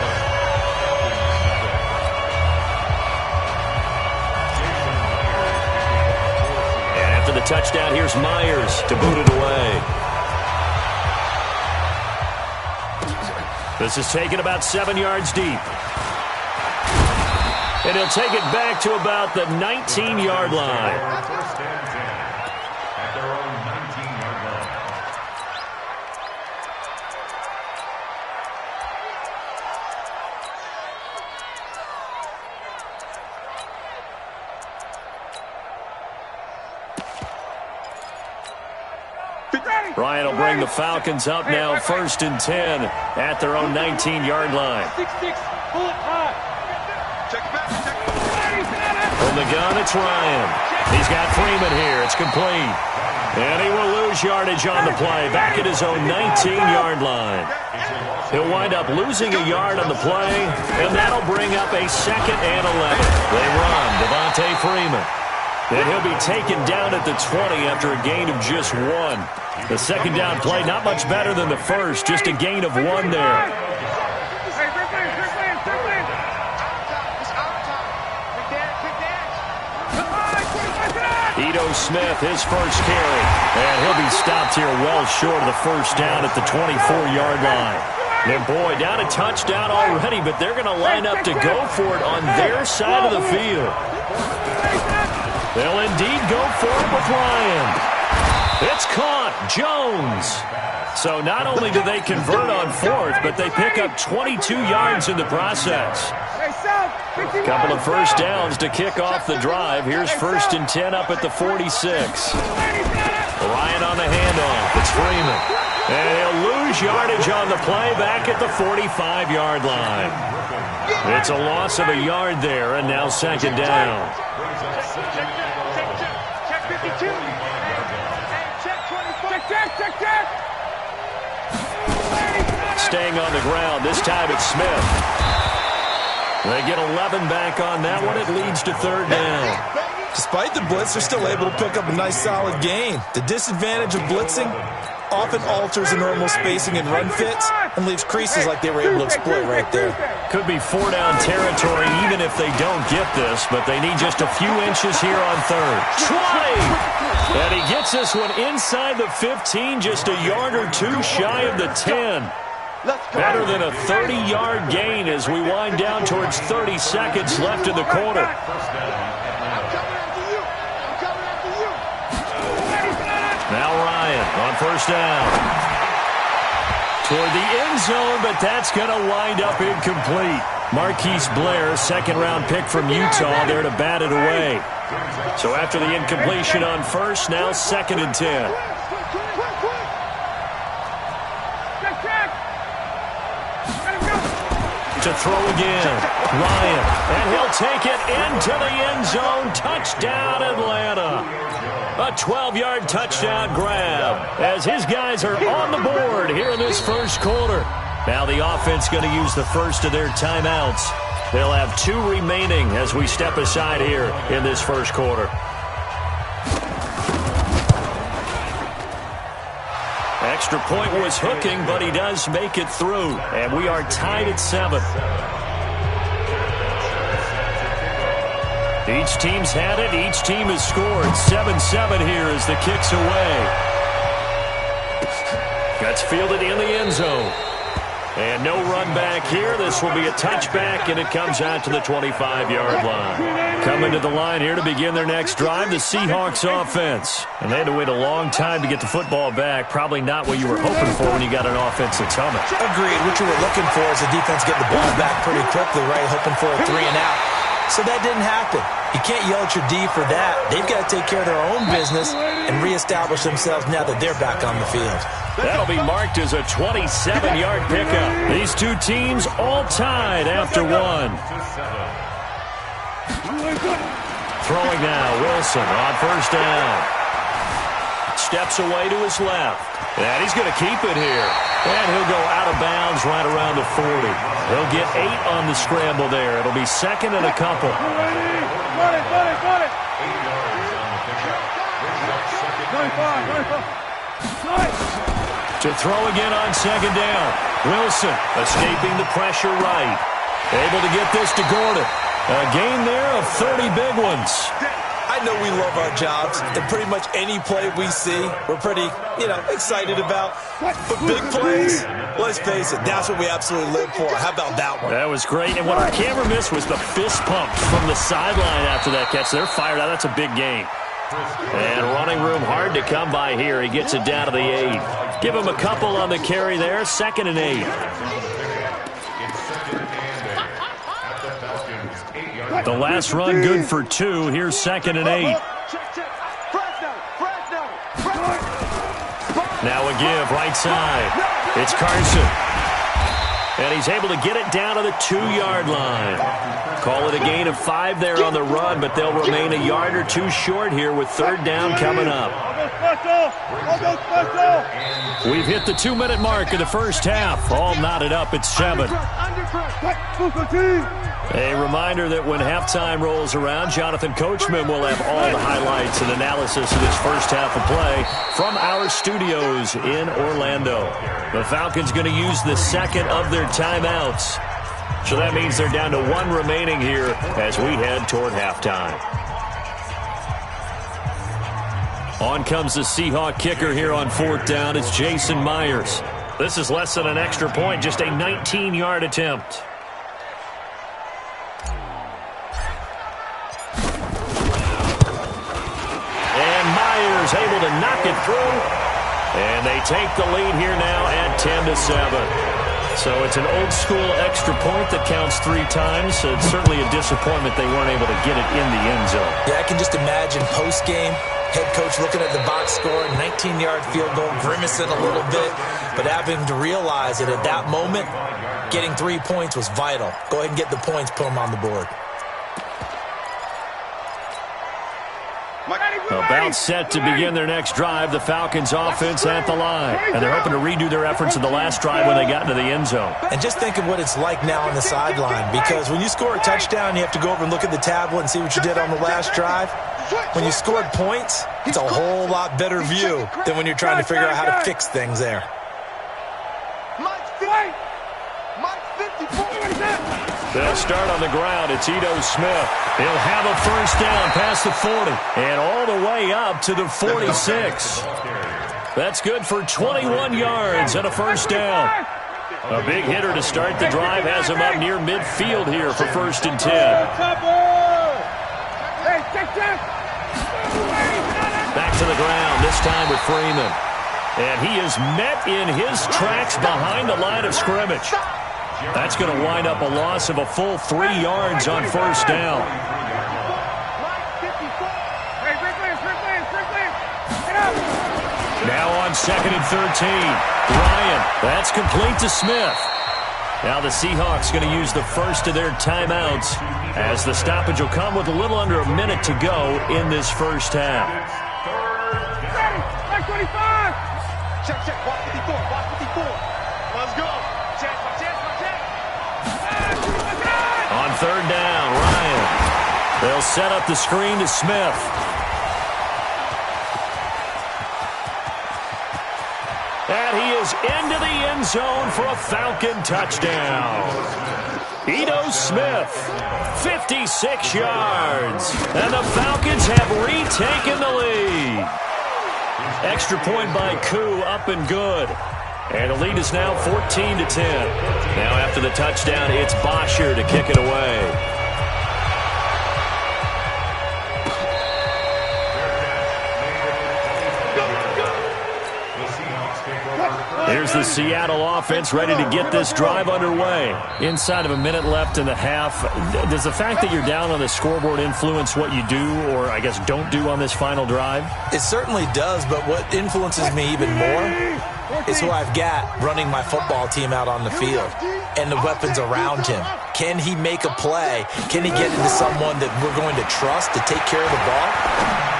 S1: The touchdown, here's Myers to boot it away. This is taken about 7 yards deep. And he'll take it back to about the 19-yard line.
S5: First and 10 at their own 19-yard line.
S1: Ryan will bring the Falcons up now, first and 10 at their own 19-yard line.
S3: 6-6, pull it high.
S1: From the gun, it's Ryan. He's got Freeman here. It's complete. And he will lose yardage on the play, back at his own 19-yard line. He'll wind up losing a yard on the play, and that'll bring up a second and 11. They run, Devontae Freeman. And he'll be taken down at the 20 after a gain of just 1. The second down play, not much better than the first, just a gain of 1 there. Ito Smith, his first carry. And he'll be stopped here well short of the first down at the 24-yard line. And boy, down a touchdown already, but they're going to line up to go for it on their side of the field. They'll indeed go for it with Ryan. It's caught. Jones. So not only do they convert on fourth, but they pick up 22 yards in the process. Couple of first downs to kick off the drive. Here's first and 10 up at the 46. Ryan on the handoff. It's Freeman. And he'll lose yardage on the play back at the 45-yard line. It's a loss of a yard there, and now second down. Staying on the ground. This time it's Smith. They get 11 back on that one. It leads to third down.
S4: Despite the blitz, they're still able to pick up a nice, solid gain. The disadvantage of blitzing often alters the normal spacing and run fits. and leaves creases like they were able to exploit right there.
S1: Could be 4-down territory even if they don't get this, but they need just a few inches here on third. 20! And he gets this one inside the 15, just a yard or two shy of the 10. Better than a 30-yard gain as we wind down towards 30 seconds left in the quarter. Now Ryan on first down. Toward the end zone, but that's going to wind up incomplete. Marquise Blair, second-round pick from Utah, there to bat it away. So after the incompletion on first, now 2nd and 10. To throw again, Ryan, and he'll take it into the end zone. Touchdown, Atlanta. A 12-yard touchdown grab as his guys are on the board here in this first quarter. Now the offense going to use the first of their timeouts. They'll have 2 remaining as we step aside here in this first quarter. Extra point was hooking, but he does make it through. And we are tied at 7. Each team's had it. Each team has scored. 7-7 here as the kick's away. Gets fielded in the end zone. And no run back here. This will be a touchback, and it comes out to the 25-yard line. Coming to the line here to begin their next drive, the Seahawks offense. And they had to wait a long time to get the football back. Probably not what you were hoping for when you got an offense that's humming.
S4: Agreed. What you were looking for is the defense getting the ball back pretty quickly, right? Hoping for a 3-and-out. So that didn't happen. You can't yell at your D for that. They've got to take care of their own business and reestablish themselves now that they're back on the field.
S1: That'll be marked as a 27-yard pickup. These two teams all tied after one. Throwing now, Wilson on first down. Steps away to his left. And he's going to keep it here. And he'll go out of bounds right around the 40. He'll get 8 on the scramble there. It'll be 2nd and a couple.
S3: Got it.
S5: 8 yards on the pickup. Brings up 2nd and 10.
S1: To throw again on 2nd down. Wilson escaping the pressure right. Able to get this to Gordon. A gain there of 30 big ones.
S4: I know we love our jobs, and pretty much any play we see, we're pretty, excited about. But big plays, let's face it, that's what we absolutely live for. How about that one?
S1: That was great, and what our camera missed was the fist pump from the sideline after that catch. They're fired out. That's a big gain. And running room hard to come by here. He gets it down to the 8. Give him a couple on the carry there. 2nd and 8. The last run good for 2. Here's 2nd and 8. Now a give right side. It's Carson. And he's able to get it down to the 2-yard line. Call it a gain of 5 there on the run, but they'll remain a yard or 2 short here with 3rd down coming up. We've hit the 2-minute mark of the first half. All knotted up at 7. A reminder that when halftime rolls around, Jonathan Coachman will have all the highlights and analysis of this first half of play from our studios in Orlando. The Falcons going to use the 2nd of their timeouts. So that means they're down to 1 remaining here as we head toward halftime. On comes the Seahawk kicker here on 4th down. It's Jason Myers. This is less than an extra point, just a 19-yard attempt. Able to knock it through, and they take the lead here now at 10-7. So it's an old-school extra point that counts 3 times. So it's certainly a disappointment they weren't able to get it in the end zone.
S4: Yeah, I can just imagine post-game, head coach looking at the box score, 19-yard field goal, grimacing a little bit, but having to realize that at that moment, getting 3 points was vital. Go ahead and get the points, put them on the board.
S1: About set to begin their next drive, the Falcons offense at the line. And they're hoping to redo their efforts in the last drive when they got into the end zone.
S4: And just think of what it's like now on the sideline, because when you score a touchdown, you have to go over and look at the tablet and see what you did on the last drive. When you scored points, it's a whole lot better view than when you're trying to figure out how to fix things there.
S2: Mike,
S1: They'll start on the ground. It's Ito Smith. He'll have a first down past the 40 and all the way up to the 46. That's good for 21 yards and a first down. A big hitter to start the drive has him up near midfield here for 1st and 10. Back to the ground, this time with Freeman. And he is met in his tracks behind the line of scrimmage. That's going to wind up a loss of a full 3 yards on first down. Now on 2nd and 13. Ryan, that's complete to Smith. Now the Seahawks going to use the first of their timeouts as the stoppage will come with a little under a minute to go in this first half.
S2: Check, check. Watch 54. Watch 54. Let's go. Check, check, check.
S1: On 3rd down, Ryan. They'll set up the screen to Smith. And he is into the end zone for a Falcon touchdown. Ito Smith, 56 yards. And the Falcons have retaken the lead. Extra point by Koo, up and good. And the lead is now 14-10. Now after the touchdown, it's Bosher to kick it away. Here's the Seattle offense ready to get this drive underway. Inside of a minute left in the half, does the fact that you're down on the scoreboard influence what you do or, I guess, don't do on this final drive?
S4: It certainly does, but what influences me even more is who I've got running my football team out on the field and the weapons around him. Can he make a play? Can he get into someone that we're going to trust to take care of the ball?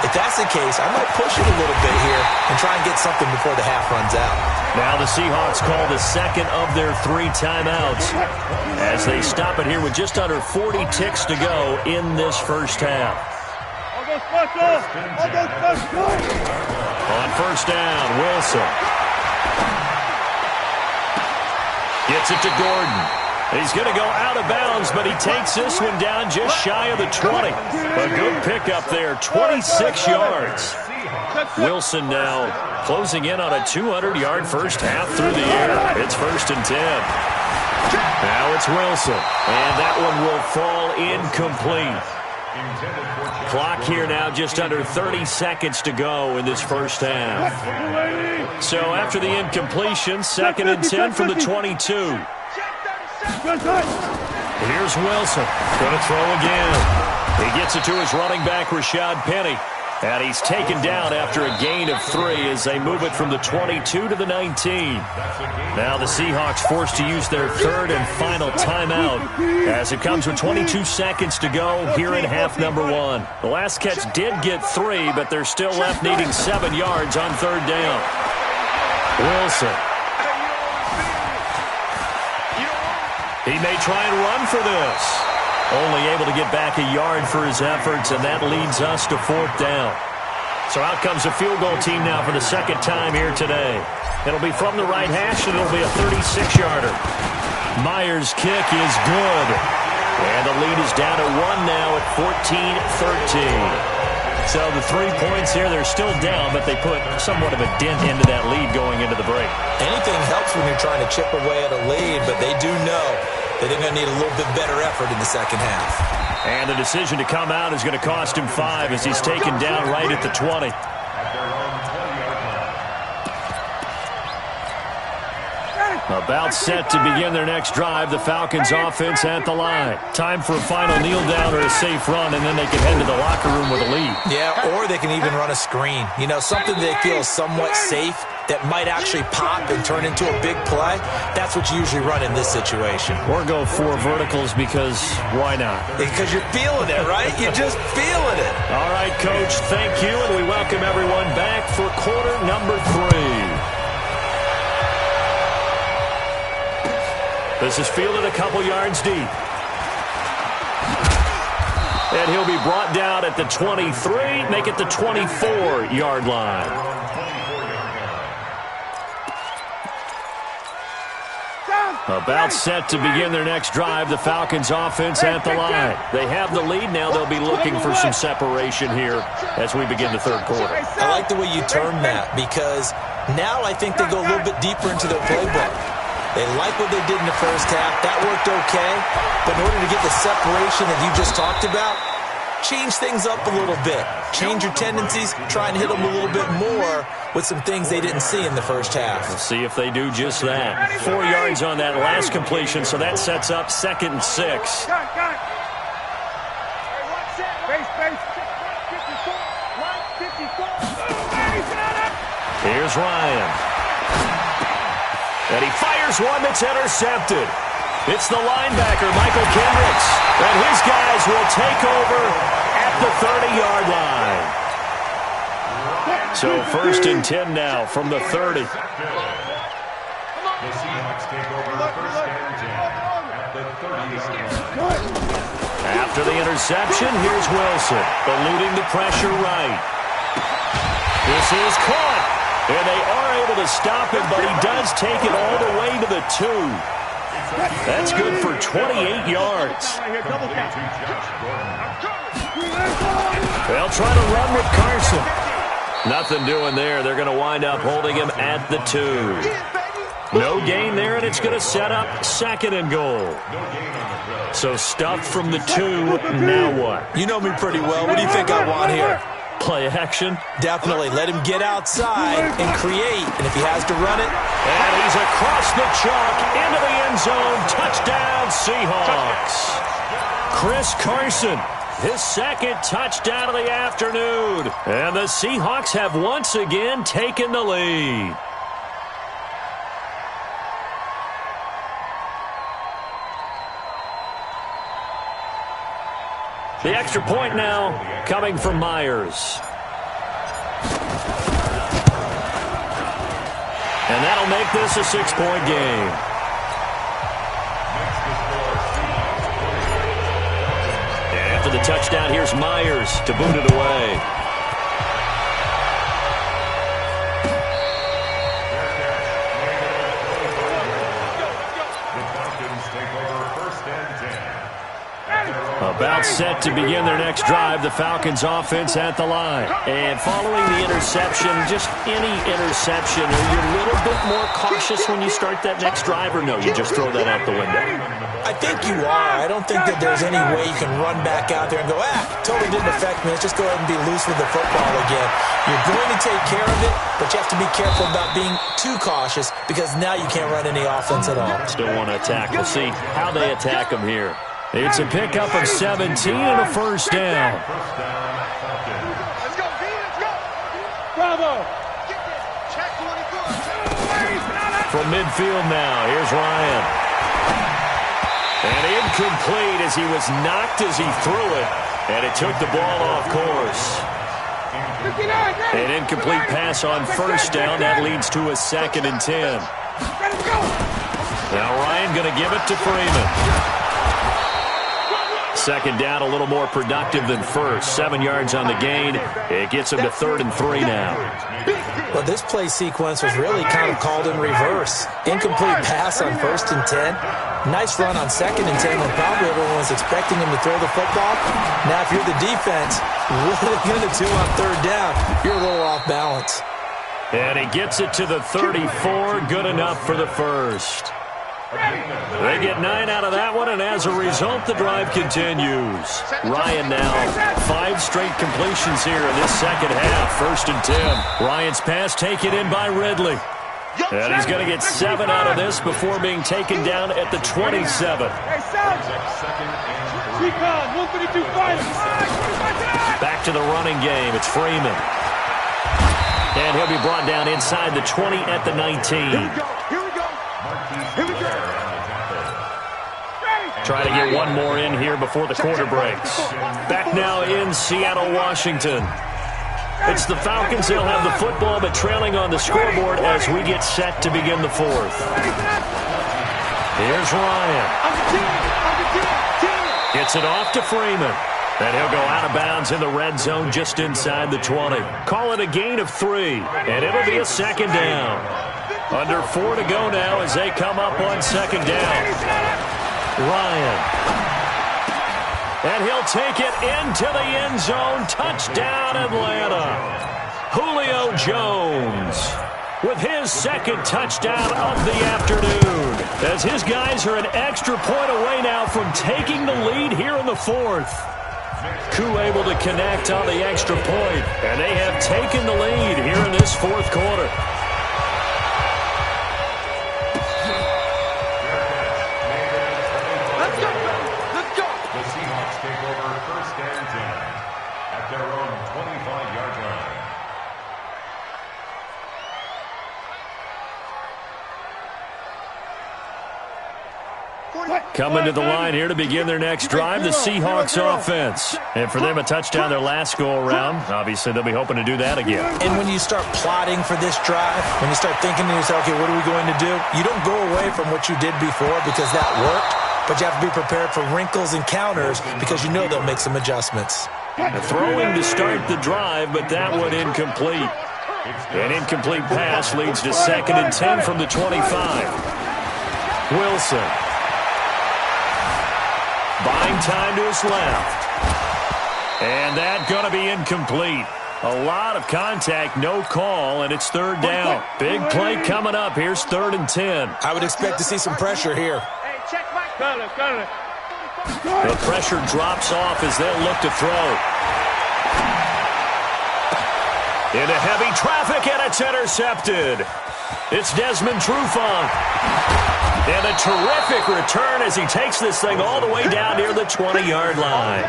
S4: If that's the case, I might push it a little bit here and try and get something before the half runs out.
S1: Now the Seahawks call the second of their 3 timeouts as they stop it here with just under 40 ticks to go in this first half. On first down, Wilson. Gets it to Gordon. He's going to go out of bounds, but he takes this one down just shy of the 20. A good pickup there, 26 yards. Wilson now closing in on a 200-yard first half through the air. It's 1st and 10. Now it's Wilson, and that one will fall incomplete. Clock here now just under 30 seconds to go in this first half. So after the incompletion, 2nd and 10 from the 22. Here's Wilson. Going to throw again. He gets it to his running back, Rashad Penny. And he's taken down after a gain of 3 as they move it from the 22 to the 19. Now the Seahawks forced to use their 3rd and final timeout as it comes with 22 seconds to go here in half number 1. The last catch did get 3, but they're still left needing 7 yards on 3rd down. Wilson. He may try and run for this. Only able to get back a yard for his efforts, and that leads us to 4th down. So out comes a field goal team now for the 2nd time here today. It'll be from the right hash, and it'll be a 36-yarder. Myers' kick is good. And the lead is down to 1 now at 14-13. So the 3 points here, they're still down, but they put somewhat of a dent into that lead going into the break.
S4: Anything helps when you're trying to chip away at a lead, but they do know that they're going to need a little bit better effort in the second half.
S1: And the decision to come out is going to cost him 5 as he's taken down right at the 20. About set to begin their next drive, the Falcons offense at the line. Time for a final kneel down or a safe run, and then they can head to the locker room with a lead.
S4: Yeah, or they can even run a screen. You know, something they feel is somewhat safe that might actually pop and turn into a big play. That's what you usually run in this situation.
S1: Or go 4 verticals because why not?
S4: Because you're feeling it, right? You're just feeling it.
S1: All right, Coach, thank you, and we welcome everyone back for quarter number 3. This is fielded a couple yards deep. And he'll be brought down at the 23, make it the 24-yard line. About set to begin their next drive, the Falcons offense at the line. They have the lead now. They'll be looking for some separation here as we begin the third quarter.
S4: I like the way you term that because now I think they go a little bit deeper into their playbook. They like what they did in the first half. That worked okay. But in order to get the separation that you just talked about, change things up a little bit. Change your tendencies. Try and hit them a little bit more with some things they didn't see in the first half.
S1: We'll see if they do just that. 4 yards on that last completion, so that sets up 2nd and 6. Here's Ryan. And he fires one that's intercepted. It's the linebacker, Michael Kendricks. And his guys will take over at the 30-yard line. So 1st and 10 now from the 30.
S5: The Seahawks take over 1st and 10 at the 30-yard line.
S1: After the interception, here's Wilson, eluding the pressure right. This is caught, and they are able to stop him, but he does take it all the way to the 2. That's good for 28 yards. They'll try to run with Carson. Nothing doing there. They're going to wind up holding him at the 2. No gain there, and it's going to set up 2nd and goal. So stuffed from the 2, now what?
S4: You know me pretty well. What do you think I want here?
S1: Play action?
S4: Definitely. Let him get outside and create. And if he has to run it.
S1: And he's across the chalk into the end zone. Touchdown, Seahawks. Chris Carson, his 2nd touchdown of the afternoon. And the Seahawks have once again taken the lead. The extra point now coming from Myers. And that'll make this a 6-point game. And after the touchdown, here's Myers to boot it away. About set to begin their next drive, the Falcons offense at the line. And following the interception, just any interception, are you a little bit more cautious when you start that next drive, or no, you just throw that out the window?
S4: I think you are. I don't think that there's any way you can run back out there and go, totally didn't affect me. Let's just go ahead and be loose with the football again. You're going to take care of it, but you have to be careful about being too cautious because now you can't run any offense at all.
S1: Still want to attack. We'll see how they attack them here. It's a pickup of 17 and a 1st down.
S2: Let's go, B, let's go.
S3: Bravo.
S2: Check 24.
S1: From midfield now, here's Ryan. And incomplete as he was knocked as he threw it, and it took the ball off course. An incomplete pass on 1st down. That leads to a 2nd and 10. Now Ryan going to give it to Freeman. 2nd down, a little more productive than 1st. 7 yards on the gain. It gets him to 3rd and 3 now.
S4: Well, this play sequence was really kind of called in reverse. Incomplete pass on 1st and 10. Nice run on 2nd and 10 when probably everyone was expecting him to throw the football. Now, if you're the defense, what are they going to do on 3rd down? You're a little off balance.
S1: And he gets it to the 34. Good enough for the 1st. They get 9 out of that one, and as a result, the drive continues. Ryan now, 5 straight completions here in this 2nd half. 1st and 10. Ryan's pass taken in by Ridley. And he's going to get 7 out of this before being taken down at the 27. Back to the running game. It's Freeman. And he'll be brought down inside the 20 at the 19. Try to get one more in here before the quarter breaks. Back now in Seattle, Washington. It's the Falcons. They'll have the football, but trailing on the scoreboard as we get set to begin the 4th. Here's Ryan. Gets it off to Freeman. And he'll go out of bounds in the red zone just inside the 20. Call it a gain of 3, and it'll be a 2nd down. Under 4 to go now as they come up on second down. Ryan. And he'll take it into the end zone. Touchdown, Atlanta. Julio Jones with his second touchdown of the afternoon, as his guys are an extra point away now from taking the lead here in the fourth. Koo able to connect on the extra point, and they have taken the lead here in this fourth quarter.
S2: Let's go, baby. Let's go.
S5: The Seahawks take over first and 10 at their own 25-yard line.
S1: Coming to the line here to begin their next drive, the Seahawks offense. And for them, a touchdown their last go-around. Obviously, they'll be hoping to do that again.
S4: And when you start plotting for this drive, when you start thinking to yourself, okay, what are we going to do? You don't go away from what you did before because that worked, but you have to be prepared for wrinkles and counters because you know they'll make some adjustments.
S1: A throwing to start the drive, but that one incomplete. An incomplete pass leads to 2nd and 10 from the 25. Wilson. Buying time to his left. And that's going to be incomplete. A lot of contact, no call, and it's 3rd down. Big play coming up. Here's 3rd and 10.
S4: I would expect to see some pressure here.
S1: The pressure drops off as they'll look to throw. Into heavy traffic, and it's intercepted. It's Desmond Trufant. And a terrific return as he takes this thing all the way down near the 20-yard line.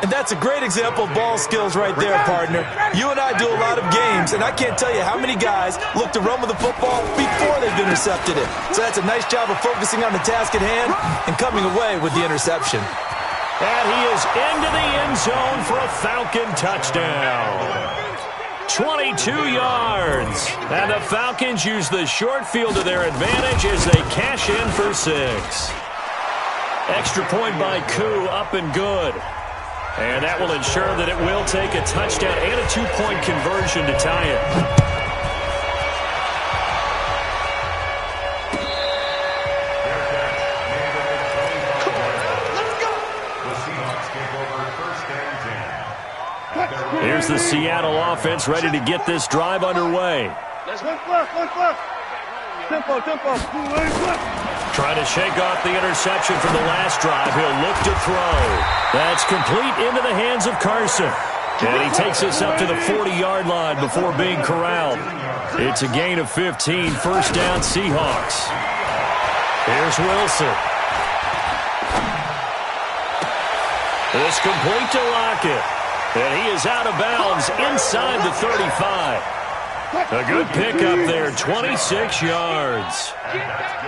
S4: And that's a great example of ball skills right there, partner. You and I do a lot of games, and I can't tell you how many guys look to run with the football before they've intercepted it. So that's a nice job of focusing on the task at hand and coming away with the interception.
S1: And he is into the end zone for a Falcon touchdown. 22 yards. And the Falcons use the short field to their advantage as they cash in for 6. Extra point by Koo, up and good. And that will ensure that it will take a touchdown and a 2-point conversion to tie it. Here's the Seattle offense ready to get this drive underway. Trying to shake off the interception from the last drive. He'll look to throw. That's complete into the hands of Carson. And he takes this up to the 40-yard line before being corralled. It's a gain of 15. First down, Seahawks. Here's Wilson. It's complete to Lockett. And he is out of bounds inside the 35. A good pickup there, 26 yards.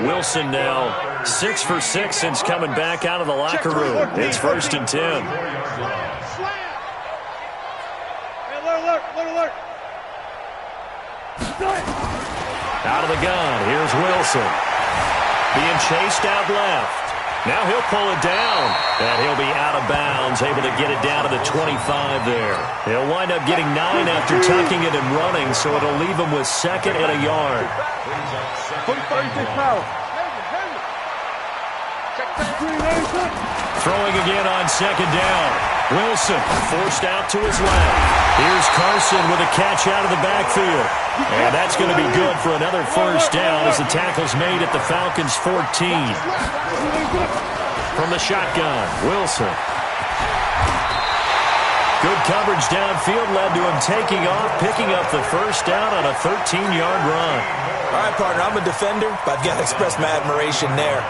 S1: Wilson now 6 for 6 since coming back out of the locker room. It's 1st and 10. Out of the gun, here's Wilson. Being chased out left. Now he'll pull it down, and he'll be out of bounds, able to get it down to the 25 there. He'll wind up getting 9 after tucking it and running, so it'll leave him with 2nd and a yard. Throwing again on 2nd down. Wilson forced out to his left. Here's Carson with a catch out of the backfield. And that's going to be good for another first down as the tackle's made at the Falcons' 14. From the shotgun, Wilson. Good coverage downfield led to him taking off, picking up the first down on a 13-yard run.
S4: All right, partner, I'm a defender, but I've got to express my admiration there.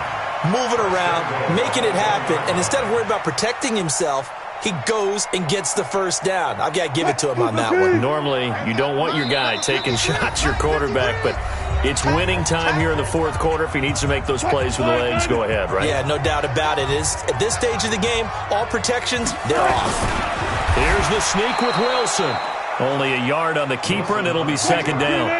S4: Moving around, making it happen, and instead of worrying about protecting himself, he goes and gets the first down. I've got to give it to him on that one.
S1: Normally, you don't want your guy taking shots, your quarterback, but it's winning time here in the fourth quarter. If he needs to make those plays with the legs, go ahead, right?
S4: Yeah, no doubt about it. At this stage of the game, all protections, they're off.
S1: Here's the sneak with Wilson. Only a yard on the keeper, and it'll be 2nd down.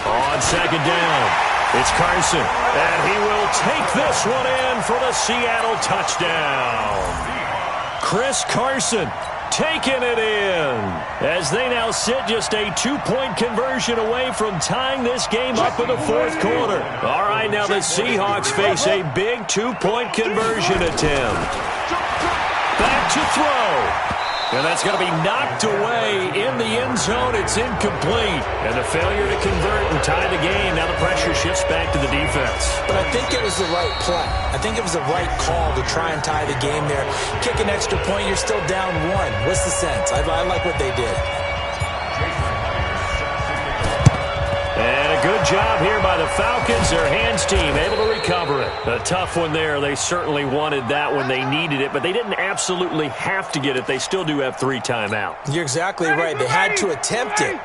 S1: On 2nd down. It's Carson, and he will take this one in for the Seattle touchdown. Chris Carson taking it in. As they now sit just a 2-point conversion away from tying this game up in the fourth quarter. All right, now the Seahawks face a big 2-point conversion attempt. Back to throw. And that's going to be knocked away in the end zone. It's incomplete. And the failure to convert and tie the game. Now the pressure shifts back to the defense.
S4: But I think it was the right play. I think it was the right call to try and tie the game there. Kick an extra point, you're still down 1. What's the sense? I like what they did.
S1: And a good job here by the Falcons. Their hands team able to recover it. A tough one there. They certainly wanted that when they needed it, but they didn't absolutely have to get it. They still do have 3 timeouts.
S4: You're exactly right. They had to attempt it.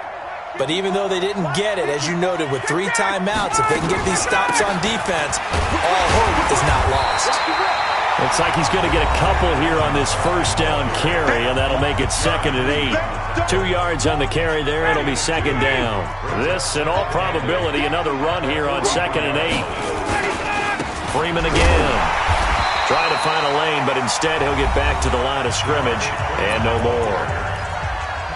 S4: But even though they didn't get it, as you noted, with 3 timeouts, if they can get these stops on defense, all hope is not lost.
S1: Looks like he's going to get a couple here on this first down carry, and that'll make it 2nd and 8. 2 yards on the carry there. It'll be 2nd down. This, in all probability, another run here on 2nd and 8. Freeman again. Trying to find a lane, but instead he'll get back to the line of scrimmage, and no more.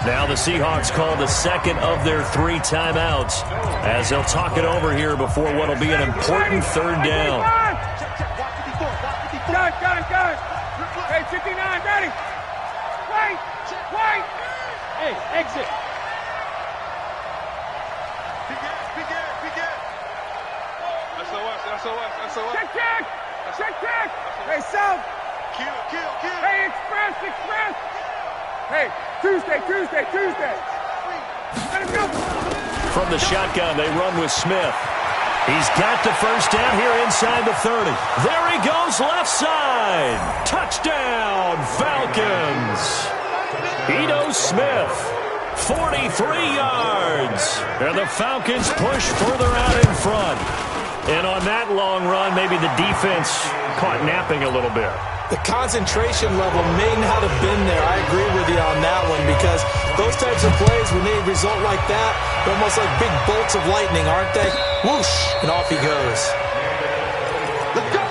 S1: Now the Seahawks call the second of their 3 timeouts as they'll talk it over here before what will be an important 3rd down.
S3: Got it. Hey, 59, ready. Wait. Hey, exit.
S2: Begin. SOS.
S3: Check. Hey, South.
S2: Kill.
S3: Hey, express. Hey, Tuesday. Let him go.
S1: From the shotgun, they run with Smith. He's got the first down here inside the 30. There he goes, left side. Touchdown, Falcons. Ito Smith, 43 yards. And the Falcons push further out in front. And on that long run, maybe the defense caught napping a little bit.
S4: The concentration level may not have been there. I agree with you on that one because those types of plays, when they result like that, they're almost like big bolts of lightning, aren't they? Whoosh, and off he goes.
S2: Let's go.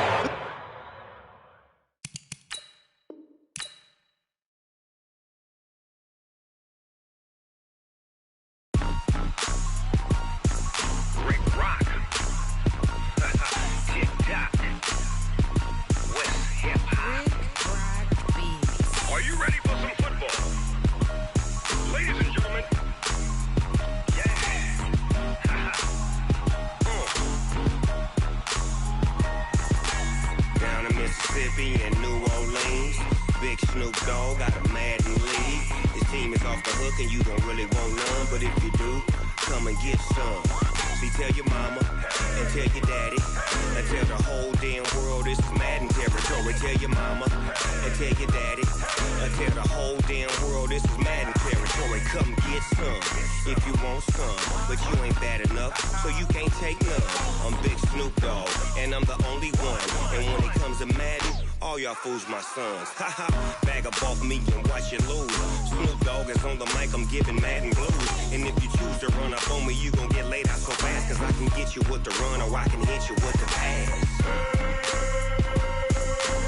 S9: Fools my sons. Haha, bag up off me and watch you lose. Snoop Dogg is on the mic, I'm giving Madden blues. And if you choose to run up on me, you gon' get laid out so fast. Cause I can get you with the run or I can hit you with the pass.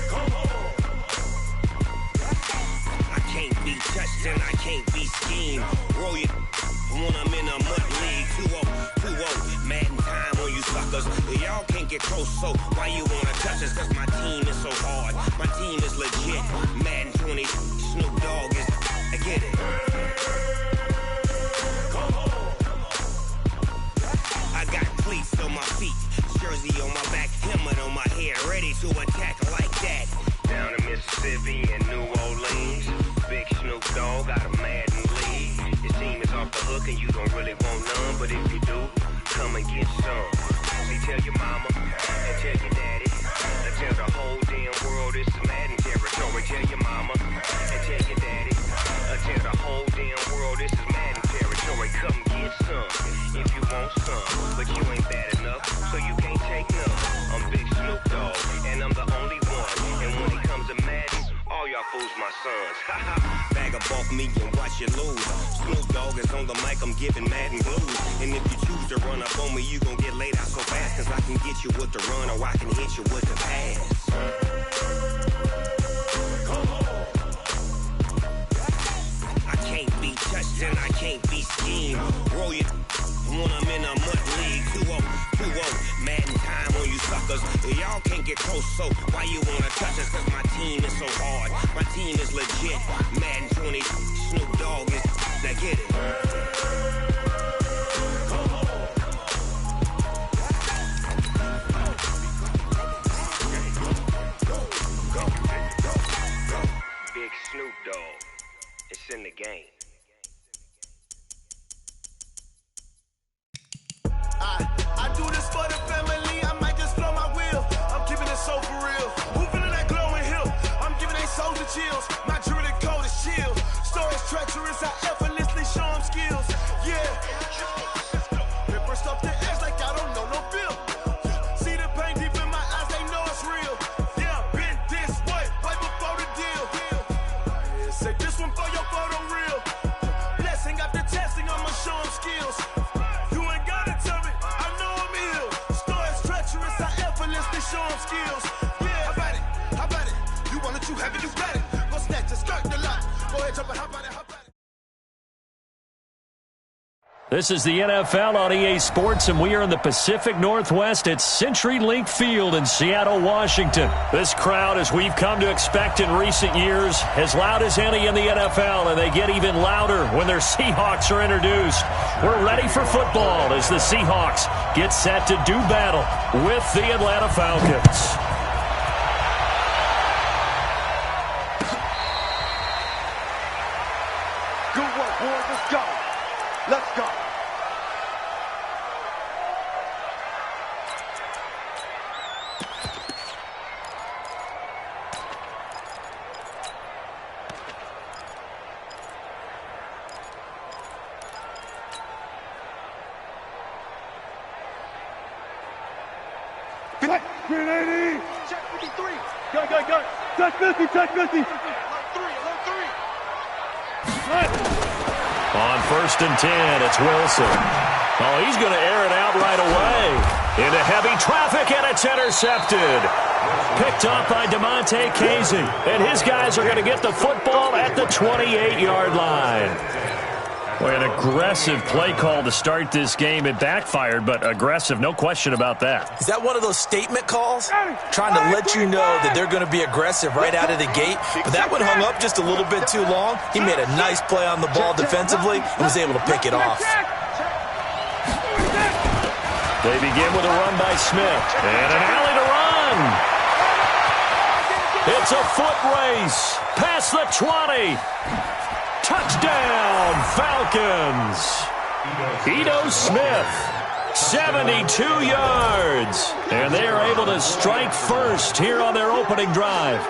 S9: Come on. I can't be touched and I can't be schemed. Roll you when I'm in a mud league. 2-0, Madden time on you suckers. Y'all can't get close, so why you wanna touch us? Cause my team is so hard. My team is legit. Madden 20, Snoop Dogg is. I get it. Come on. I got cleats on my feet, jersey on my back, helmet on my head, ready to attack like that. Down in Mississippi and New Orleans, big Snoop Dogg got a Madden league. Your team is off the hook and you don't really want none, but if you do, come and get some. See, tell your mama and tell your daddy. Tell the whole damn world this is Madden territory. Tell your mama and tell your daddy. Tell the whole damn world this is Madden territory. Come get some if you want some, but you ain't bad enough, so you can't take none. I'm Big Snoop Dogg, and I'm the only one. And when it comes to Madden, all y'all fools my sons. Bag up off me and watch you lose. Snoop Dogg is on the mic, I'm giving Madden blues. And if you choose to run up on me, you gon' get laid out so fast. Cause I can get you with the run or I can hit you with the pass. Come on. scheme. Roll your when I'm in a mud league. 2-0, Madden time on you suckers. Y'all can't get close, so why you wanna touch us? Cause my team is so hard. My team is legit. Madden 20, Snoop Dogg is. Now get it. Big Snoop Dogg. It's in the game.
S2: I do this for the family. I might just blow my wheel. I'm keeping it so for real. Who feeling that glowing hill? I'm giving they souls the chills. My jewelry code is chill. Stories treacherous. I effortlessly show them skills. Yeah. Ripper stuff the edge like I don't know no feel. See the pain deep in my eyes. They know it's real. Yeah, been this way before the deal. Say this one for your photo reel. Blessing after testing. I'ma show them skills. Show them skills. Yeah, how about it? You want it, you have it, you got it. Go snatch it, start the lot. Go ahead, jump it, how about it?
S1: This is the NFL on EA Sports, and we are in the Pacific Northwest at CenturyLink Field in Seattle, Washington. This crowd, as we've come to expect in recent years, as loud as any in the NFL, and they get even louder when their Seahawks are introduced. We're ready for football as the Seahawks get set to do battle with the Atlanta Falcons.
S2: Good work, boys. Let's go. Let's go.
S3: Grenade!
S2: Check 53.
S3: Go. Touch 50, touch 50.
S2: Alert 3.
S1: On 1st and 10, it's Wilson. Oh, he's going to air it out right away. Into heavy traffic, and it's intercepted. Picked up by DeMonte Casey. And his guys are going to get the football at the 28-yard line. Boy, an aggressive play call to start this game. It backfired, but aggressive, no question about that.
S4: Is that one of those statement calls? Trying to let you know that they're going to be aggressive right out of the gate. But that one hung up just a little bit too long. He made a nice play on the ball defensively and was able to pick it off.
S1: They begin with a run by Smith. And an alley to run. It's a foot race. Past the 20. Touchdown, Falcons. Ito Smith, 72 yards. And they are able to strike first here on their opening drive.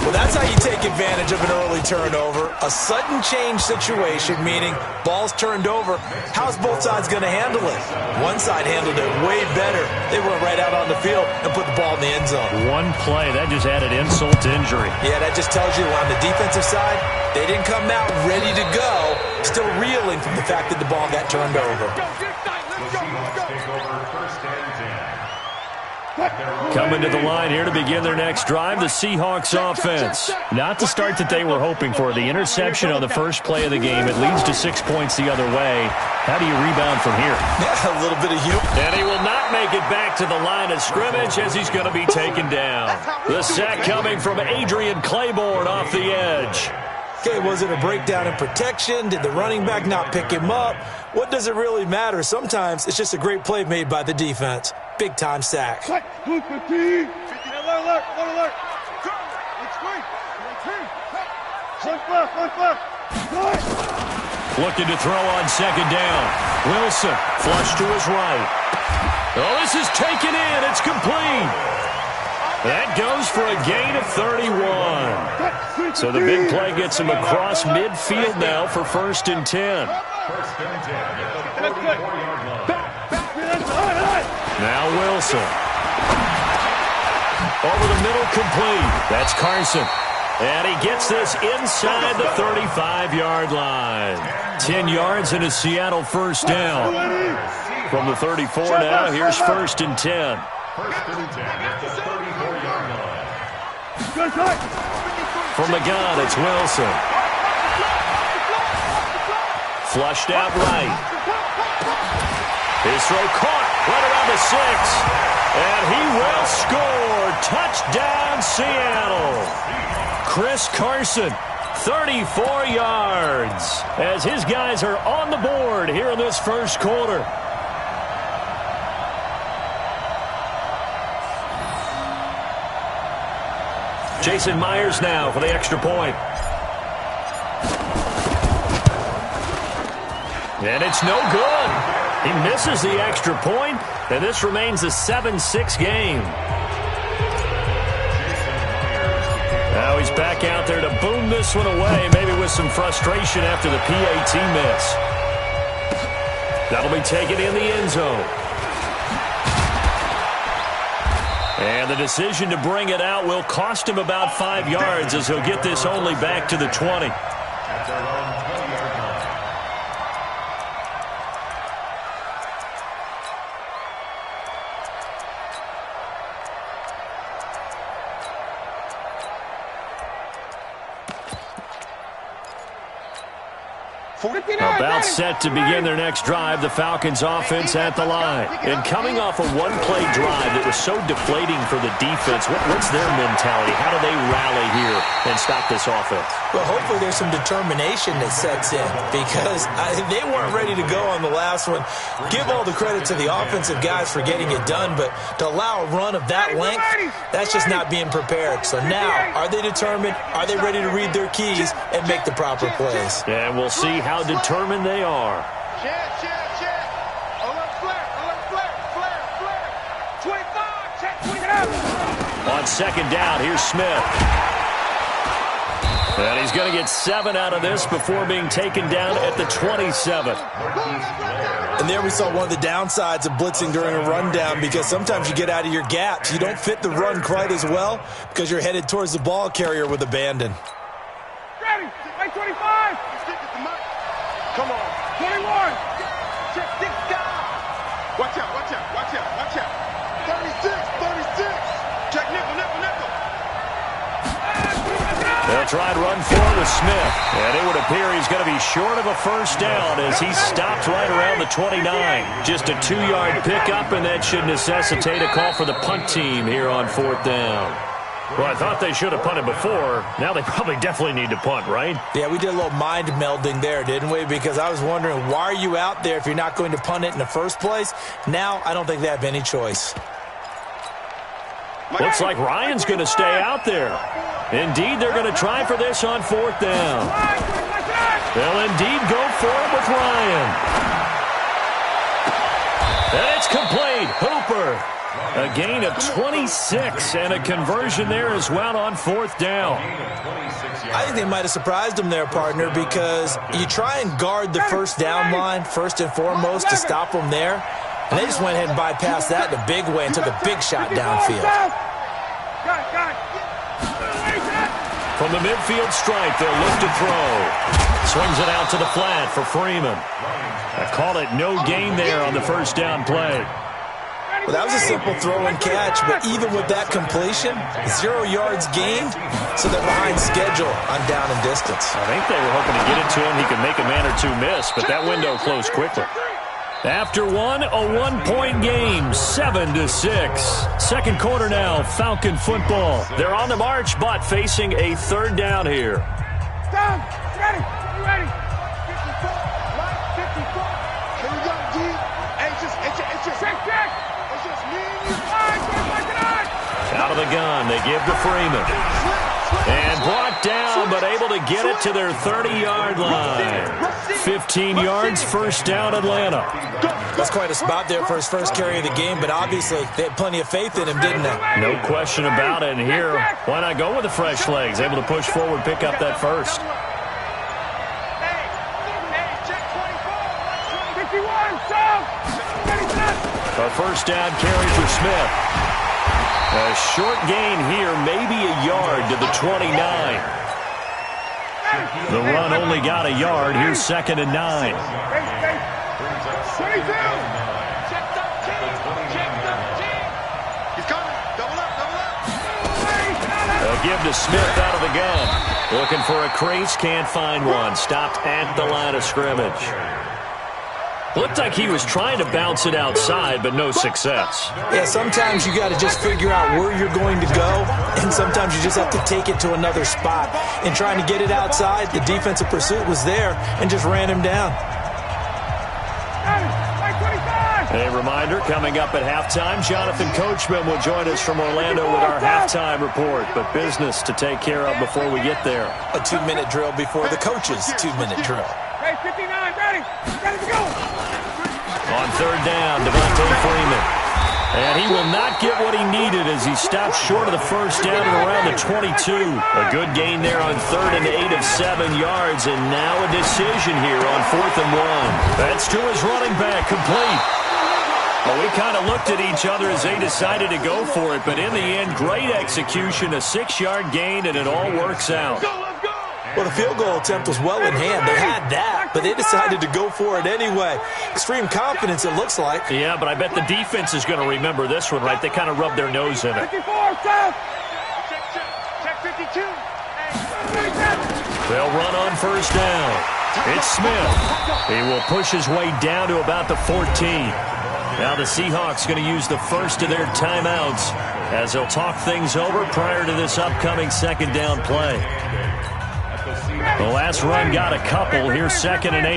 S4: Well, that's how you take advantage of an early turnover. A sudden change situation, meaning ball's turned over. How's both sides going to handle it? One side handled it way better. They went right out on the field and put the ball in the end zone.
S1: One play, that just added insult to injury.
S4: Yeah, that just tells you on the defensive side, they didn't come out ready to go, still reeling from the fact that the ball got turned over.
S1: Coming to the line here to begin their next drive, the Seahawks offense. Not the start that they were hoping for. The interception on the first play of the game. It leads to 6 points the other way. How do you rebound from here?
S4: Yeah, a little bit of humor.
S1: And he will not make it back to the line of scrimmage as he's going to be taken down. The sack coming from Adrian Claiborne off the edge.
S4: Okay, was it a breakdown in protection? Did the running back not pick him up? What does it really matter? Sometimes it's just a great play made by the defense. Big-time sack.
S3: Alert.
S1: Looking to throw on second down. Wilson, flush to his right. Oh, this is taken in. It's complete. That goes for a gain of 31. So the big play gets him across midfield now for 1st and 10. Now Wilson. Over the middle, complete. That's Carson. And he gets this inside the 35-yard line. 10 yards and a Seattle first down. From the 34 now, here's 1st and 10. From the gun, it's Wilson. Flushed out right. His throw caught right around the 6. And he will score. Touchdown, Seattle. Chris Carson, 34 yards, as his guys are on the board here in this first quarter. Jason Myers now for the extra point. And it's no good. He misses the extra point, and this remains a 7-6 game. Now he's back out there to boom this one away, maybe with some frustration after the PAT miss. That'll be taken in the end zone. And the decision to bring it out will cost him about 5 yards, as he'll get this only back to the 20.
S5: At their own 20-yard line.
S1: About set to begin their next drive, the Falcons offense at the line. And coming off a one-play drive that was so deflating for the defense, what's their mentality? How do they rally here and stop this offense?
S4: Well, hopefully there's some determination that sets in, because they weren't ready to go on the last one. Give all the credit to the offensive guys for getting it done, but to allow a run of that length, that's just not being prepared. So now, are they determined? Are they ready to read their keys and make the proper plays?
S1: And we'll see how determined they are.
S3: Check. Alert flare. 25, check, swing it out.
S1: On second down, here's Smith. And he's going to get 7 out of this before being taken down at the 27.
S4: And there we saw one of the downsides of blitzing during a rundown, because sometimes you get out of your gaps. You don't fit the run quite as well because you're headed towards the ball carrier with abandon.
S3: Ready, right 25. Come on. 21. Check 6 down. Watch out. 36. Check nickel.
S1: They'll try and run forward with Smith. And it would appear he's going to be short of a first down as he stopped right around the 29. Just a 2-yard pickup, and that should necessitate a call for the punt team here on 4th down. Well, I thought they should have punted before. Now they probably definitely need to punt, right?
S4: Yeah, we did a little mind melding there, didn't we? Because I was wondering, why are you out there if you're not going to punt it in the first place? Now I don't think they have any choice.
S1: Looks like Ryan's going to stay out there. Indeed, they're going to try for this on 4th down. They'll indeed go for it with Ryan. And it's complete. Hooper. A gain of 26 and a conversion there as well on 4th down.
S4: I think they might have surprised him there, partner, because you try and guard the first down line first and foremost to stop them there. And they just went ahead and bypassed that in a big way and took a big shot downfield.
S1: From the midfield stripe, they'll look to throw. Swings it out to the flat for Freeman. I call it no gain there on the first down play.
S4: Well, that was a simple throw and catch, but even with that completion, 0 yards gained, so they're behind schedule on down and distance.
S1: I think they were hoping to get it to him. He could make a man or two miss, but that window closed quickly. After one, a 1-point game, 7-6. Second quarter now, Falcon football. They're on the march, but facing a 3rd down here.
S3: Down, ready. 54, right, 54. Here we go, G. Hey, it's just check. It's just me and you.
S1: Out of the gun, they give to Freeman. And brought down, but able to get it to their 30-yard line. 15 yards, first down, Atlanta.
S4: That's quite a spot there for his first carry of the game, but obviously they had plenty of faith in him, didn't they?
S1: No question about it. And here, why not go with the fresh legs? Able to push forward, pick up that first. A first down carry for Smith. A short gain here, maybe a yard to the 29. The run only got a yard. Here's 2nd and 9.
S3: 22. Check 13. He's coming. Double up.
S1: They'll give to Smith out of the gun. Looking for a crease, can't find one. Stopped at the line of scrimmage. Looked like he was trying to bounce it outside, but no success.
S4: Yeah, sometimes you got to just figure out where you're going to go, and sometimes you just have to take it to another spot. And trying to get it outside, the defensive pursuit was there and just ran him down.
S1: A reminder, coming up at halftime, Jonathan Coachman will join us from Orlando with our halftime report. But business to take care of before we get there.
S4: A 2-minute drill before the coach's 2-minute drill.
S3: Hey, 59, ready? Ready to go.
S1: On third down, Devontae Freeman. And he will not get what he needed as he stopped short of the first down at around the 22. A good gain there on 3rd and 8 of 7 yards. And now a decision here on 4th and 1. That's to his running back, complete. Well, we kind of looked at each other as they decided to go for it, but in the end, great execution, a 6-yard gain, and it all works out.
S4: Well, the field goal attempt was well in hand. They had that, but they decided to go for it anyway. Extreme confidence, it looks like.
S1: Yeah, but I bet the defense is going to remember this one, right? They kind of rubbed their nose in it.
S3: 54, south. Check 52.
S1: They'll run on first down. It's Smith. He will push his way down to about the 14. Now the Seahawks going to use the first of their timeouts as they'll talk things over prior to this upcoming second down play. The last run got a couple. Here's 2nd and 8.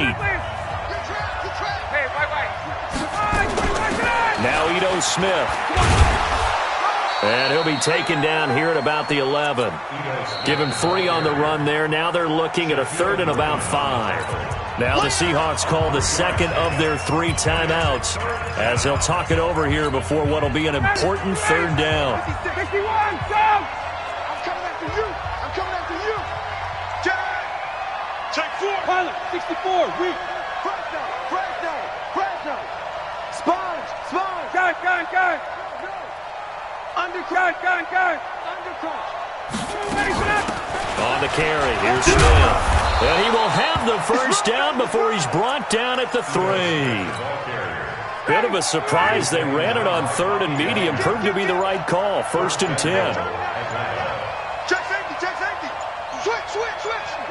S1: Now Ito Smith. And he'll be taken down here at about the 11. Give him 3 on the run there. Now they're looking at a 3rd and about 5. Now the Seahawks call the second of their 3 timeouts as they'll talk it over here before what will be an important 3rd down.
S3: 61, south. I'm coming after you. I'm coming after you. Check 4. Pilot, 64, weak. Fresno. Sponge. Gun. Undercut.
S1: On the carry, here's Smith. And he will have the first down before he's brought down at the 3. Bit of a surprise. They ran it on 3rd and medium. Proved to be the right call. 1st and 10.
S3: Check safety. Switch.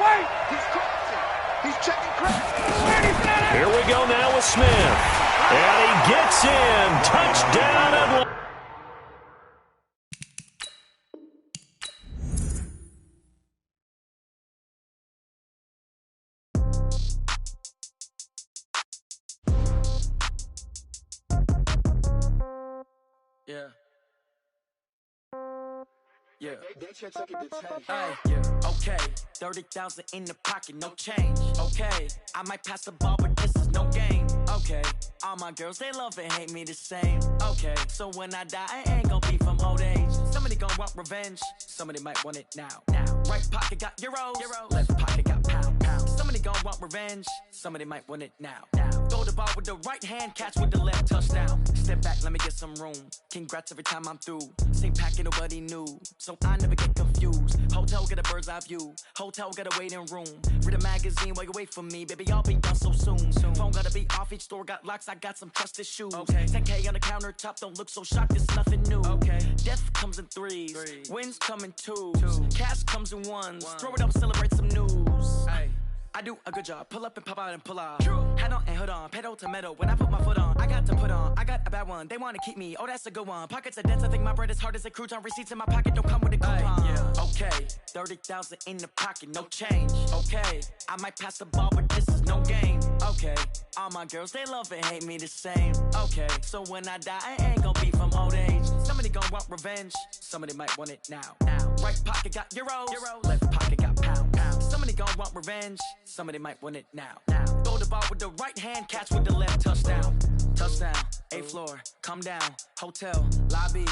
S3: Wait. He's crossing. He's checking crash.
S1: Here we go now with Smith. And he gets in. Touchdown Atlanta.
S6: Yeah. Okay. 30,000 in the pocket, no change. Okay. I might pass the ball, but this is no game. Okay. All my girls, they love and hate me the same. Okay. So when I die, I ain't gonna be from old age. Somebody gonna want revenge. Somebody might want it now. Right pocket got euros. Left pocket got pound. Somebody gonna want revenge. Somebody might want it now. Throw the ball with the right hand, catch with the left, touchdown. Step back, let me get some room. Congrats every time I'm through. Same packet, nobody knew. So I never get confused. Hotel got a bird's eye view. Hotel got a waiting room. Read a magazine while you wait for me. Baby, I'll be done so soon. Phone gotta be off, each store got locks. I got some trusted shoes. 10K on the countertop, don't look so shocked, it's nothing new. Death comes in threes. Wins come in twos. Cash comes in ones. Throw it up, celebrate some news. I do a good job. Pull up and pop out and pull out. Head on and hood on. Pedal to metal. When I put my foot on, I got to put on. I got a bad one. They want to keep me. Oh, that's a good one. Pockets are dense. I think my bread is hard as a crouton. Receipts in my pocket don't come with a coupon. Okay. 30,000 in the pocket. No change. Okay. I might pass the ball, but this is no game. Okay. All my girls, they love and hate me the same. Okay. So when I die, I ain't gonna be from old age. Somebody gonna want revenge. Somebody might want it now. Right pocket got euros. Left pocket got pound. Somebody gonna want revenge. Somebody might want it now. Throw the ball with the right hand, catch with the left, touchdown. 8th floor, come down. Hotel, lobby.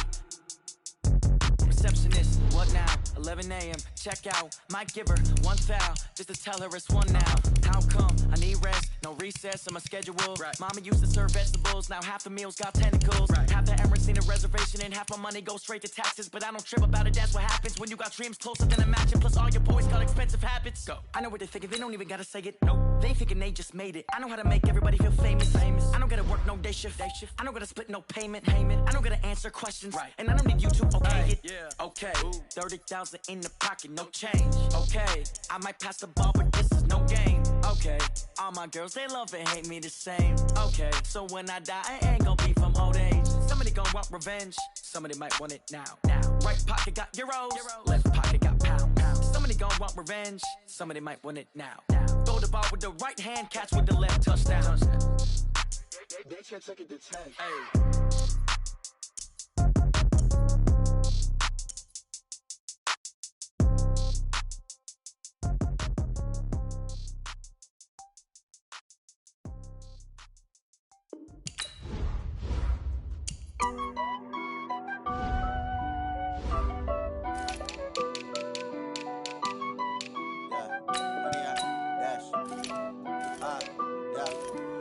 S6: Receptionist, what now? 11 a.m., check out. Might give her one foul, just to tell her it's one now. How come? I need rest, no recess in my schedule. Right. Mama used to serve vegetables, now half the meals got tentacles. Right. Half the Emirates need a reservation and half my money goes straight to taxes. But I don't trip about it, that's what happens when you got dreams closer than a matching. Plus all your boys got expensive habits. Go. I know what they're thinking, they don't even gotta say it. Nope. They thinking they just made it. I know how to make everybody feel famous. I don't gotta work no day shift. I don't gotta split no payment. I don't gotta answer questions. Right. And I don't need you to okay it. Yeah. Okay. 30,000 in the pocket, no change. Okay. I might pass the ball, but this is no game. Okay. All my girls, they love and hate me the same. Okay. So when I die, I ain't gonna be from old age. Somebody gon' want revenge. Somebody might want it now. Right pocket got euros. Left pocket got pounds. Somebody gon' want revenge. Somebody might want it now. Throw the ball with the right hand, catch with the left, touchdown.
S3: They can't take it to 10.
S6: Hey.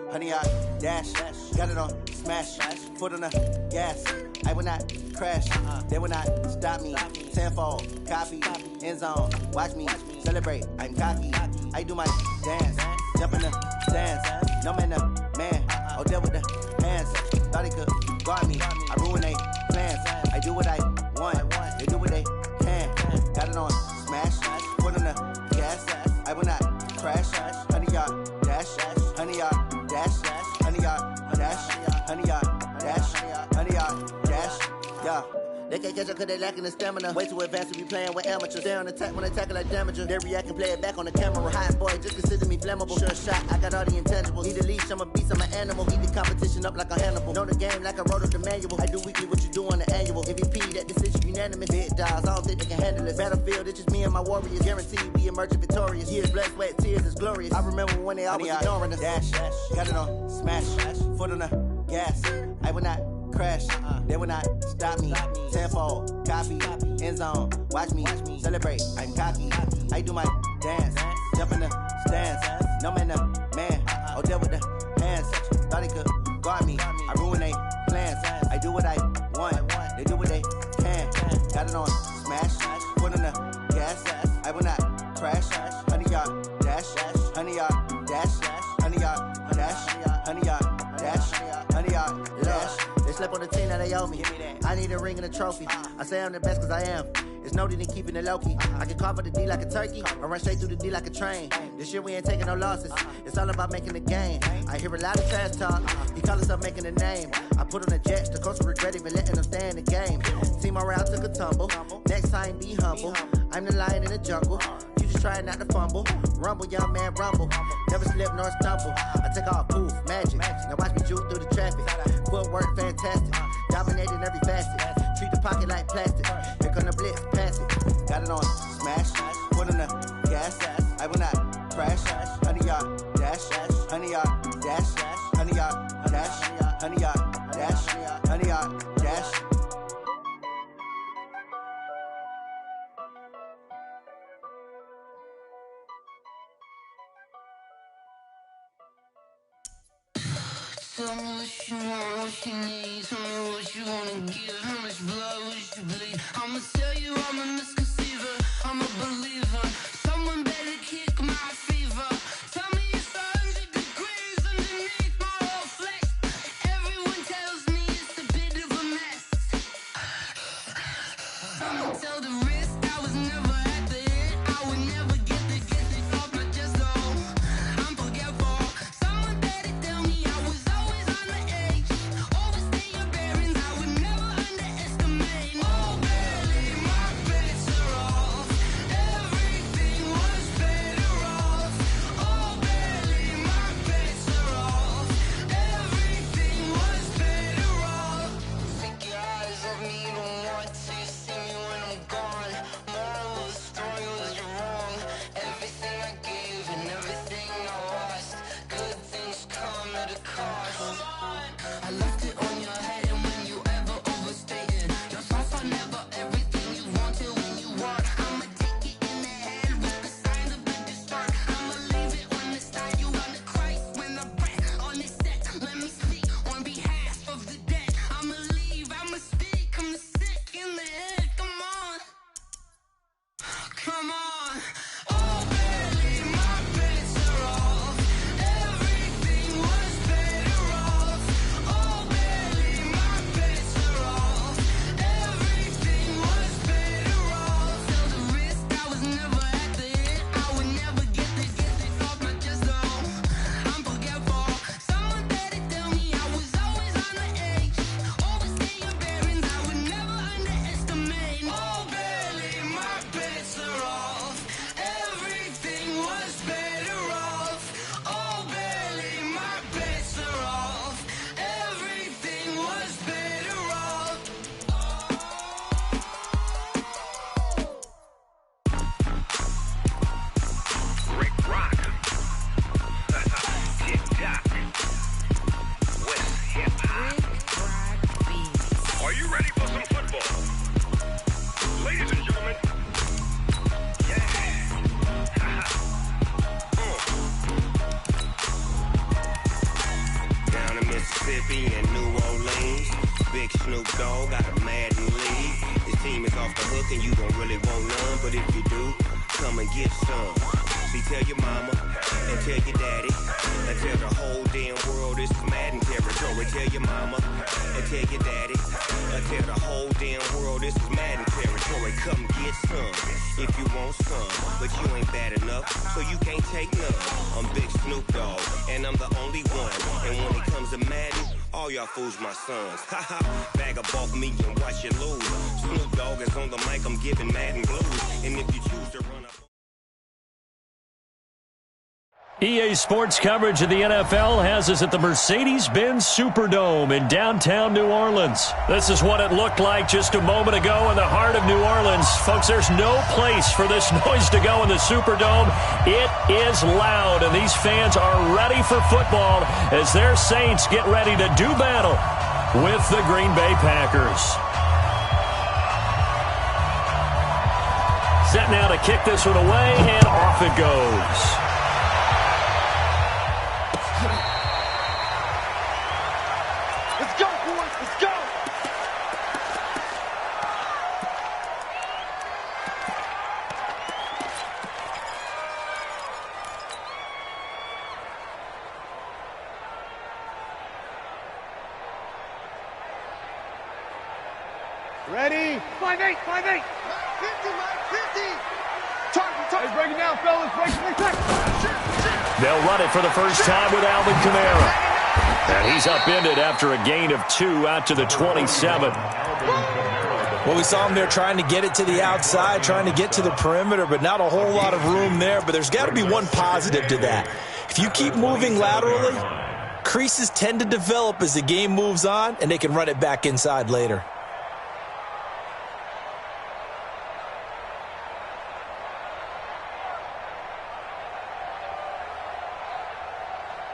S10: Honey, I dash, got it on smash, foot on the gas. I will not crash, they will not stop me. Tenfold, copy, end zone, watch me celebrate. I'm cocky, I do my dance, jump in the stands. No man, the man, oh, deal with the hands. Thought he could guard me, I ruin they plans. I do what I want, they do what they can. Got it on smash, foot on the gas. I will not crash, honey, y'all dash, honey, y'all dash, honey, y'all dash, honey, y'all dash, honey, y'all dash, yeah. They can't catch up cause they lacking the stamina. Way too advanced to be playing with amateurs. They on attack when they tackle like damager. They react and play it back on the camera. Hot boy, just consider me flammable. Sure shot, I got all the intangibles. Need a leash, I'm a beast, I'm an animal. Heat the competition up like a Hannibal. Know the game like I wrote up the manual. I do weekly what you do on the annual. MVP, that decision unanimous. Big dogs, I don't think they can handle it. Battlefield, it's just me and my warriors. Guaranteed we emerging victorious. Years, blood, sweat, tears, it's glorious. I remember when they always ignoring us. Dash, got it on smash, foot on the gas. I will not crash, they will not stop me. Tenfold, copy, end zone, watch me celebrate. I'm cocky, I do my dance, jump in the stands. No man, the man, oh, deal with the hands. Thought he could guard me, I ruin they plans. I do what I want, they do what they can. Got it on smash, foot on the gas. I will not crash, honey, y'all dash, honey, y'all dash, honey, y'all dash, honey, y'all dash, honey, y'all dash. They slept on the team that they owe me. I need a ring and a trophy. I say I'm the best cause I am. It's no need in keeping it low key. I can carve up the D like a turkey, or run straight through the D like a train. This year we ain't taking no losses. It's all about making the game. I hear a lot of trash talk. He call himself making a name. I put on the jets. The coach will regret even letting them stay in the game. Team around took a tumble. Next time be humble. I'm the lion in the jungle. You just trying not to fumble. Rumble, young man, rumble. Never slip nor stumble. I take off poof, magic. Now watch me juke through the traffic. Footwork fantastic. Dominating every facet. Treat the pocket like plastic. Here come the blitz, pass it. Got it on smash, foot on the gas. I will not crash. Honey, y'all dash, honey, y'all dash, honey, y'all dash, honey, y'all dash, honey, y'all dash.
S11: Tell me what you want, what you need. Tell me what you wanna give. How much blood would you bleed? I'ma tell you I'm a misconceiver. I'm a believer. Someone better kick my fever. Tell me it's 100 degrees underneath my whole flesh. Everyone tells me it's a bit of a mess. I'ma tell the risk I was never at the end. I would never get this off my chest. Oh, I'm forgetful. Someone better tell me I was always on the edge. Overstay your bearings, I would never underestimate. Oh, barely my best.
S9: Mississippi and New Orleans. Big Snoop Dogg got a Madden league. His team is off the hook and you don't really want none, but if you do, come and get some. See, tell your mama and tell your daddy and tell the whole damn world this is Madden territory. Tell your mama and tell your daddy and tell the whole damn world this is Madden territory. Come get some if you want some, but you ain't bad enough, so you can't take none. I'm Big Snoop Dogg, and I'm the only one. And when it comes to Madden, all y'all fools my sons. Haha, bag up off me and watch you lose. Snoop Dogg is on the mic, I'm giving Madden blues. And if you choose to run up...
S1: EA Sports coverage of the NFL has us at the Mercedes-Benz Superdome in downtown New Orleans. This is what it looked like just a moment ago in the heart of New Orleans. Folks, there's no place for this noise to go in the Superdome. It is loud, and these fans are ready for football as their Saints get ready to do battle with the Green Bay Packers. Set now to kick this one away, and off it goes.
S3: Ready? 5-8, 5-8. 50, Mike, 50. Target. Break it down, fellas. Break it.
S1: They'll run it for the first time with Alvin Kamara. And he's upended after a gain of 2 out to the 27.
S4: Well, we saw him there trying to get it to the outside, trying to get to the perimeter, but not a whole lot of room there. But there's got to be one positive to that. If you keep moving laterally, creases tend to develop as the game moves on, and they can run it back inside later.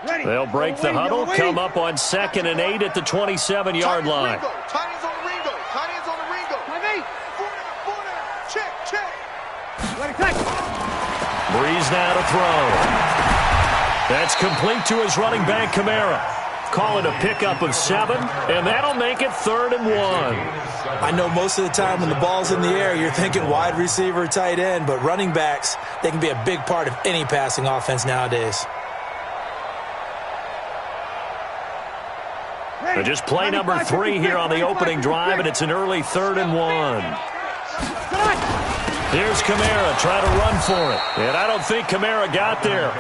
S1: They'll break the huddle, come up on 2nd and 8 at the 27-yard line.
S3: Tiny's on the Ringo. Tiny's on the Ringo. 5-8. 4 check. Ready, cut.
S1: Breeze now to throw. That's complete to his running back, Kamara. Call it a pickup of 7, and that'll make it 3rd and 1.
S4: I know most of the time when the ball's in the air, you're thinking wide receiver, tight end, but running backs, they can be a big part of any passing offense nowadays.
S1: Just play number 3 here on the opening drive, and it's an early 3rd and 1. Here's Kamara trying to run for it. And I don't think Kamara got there.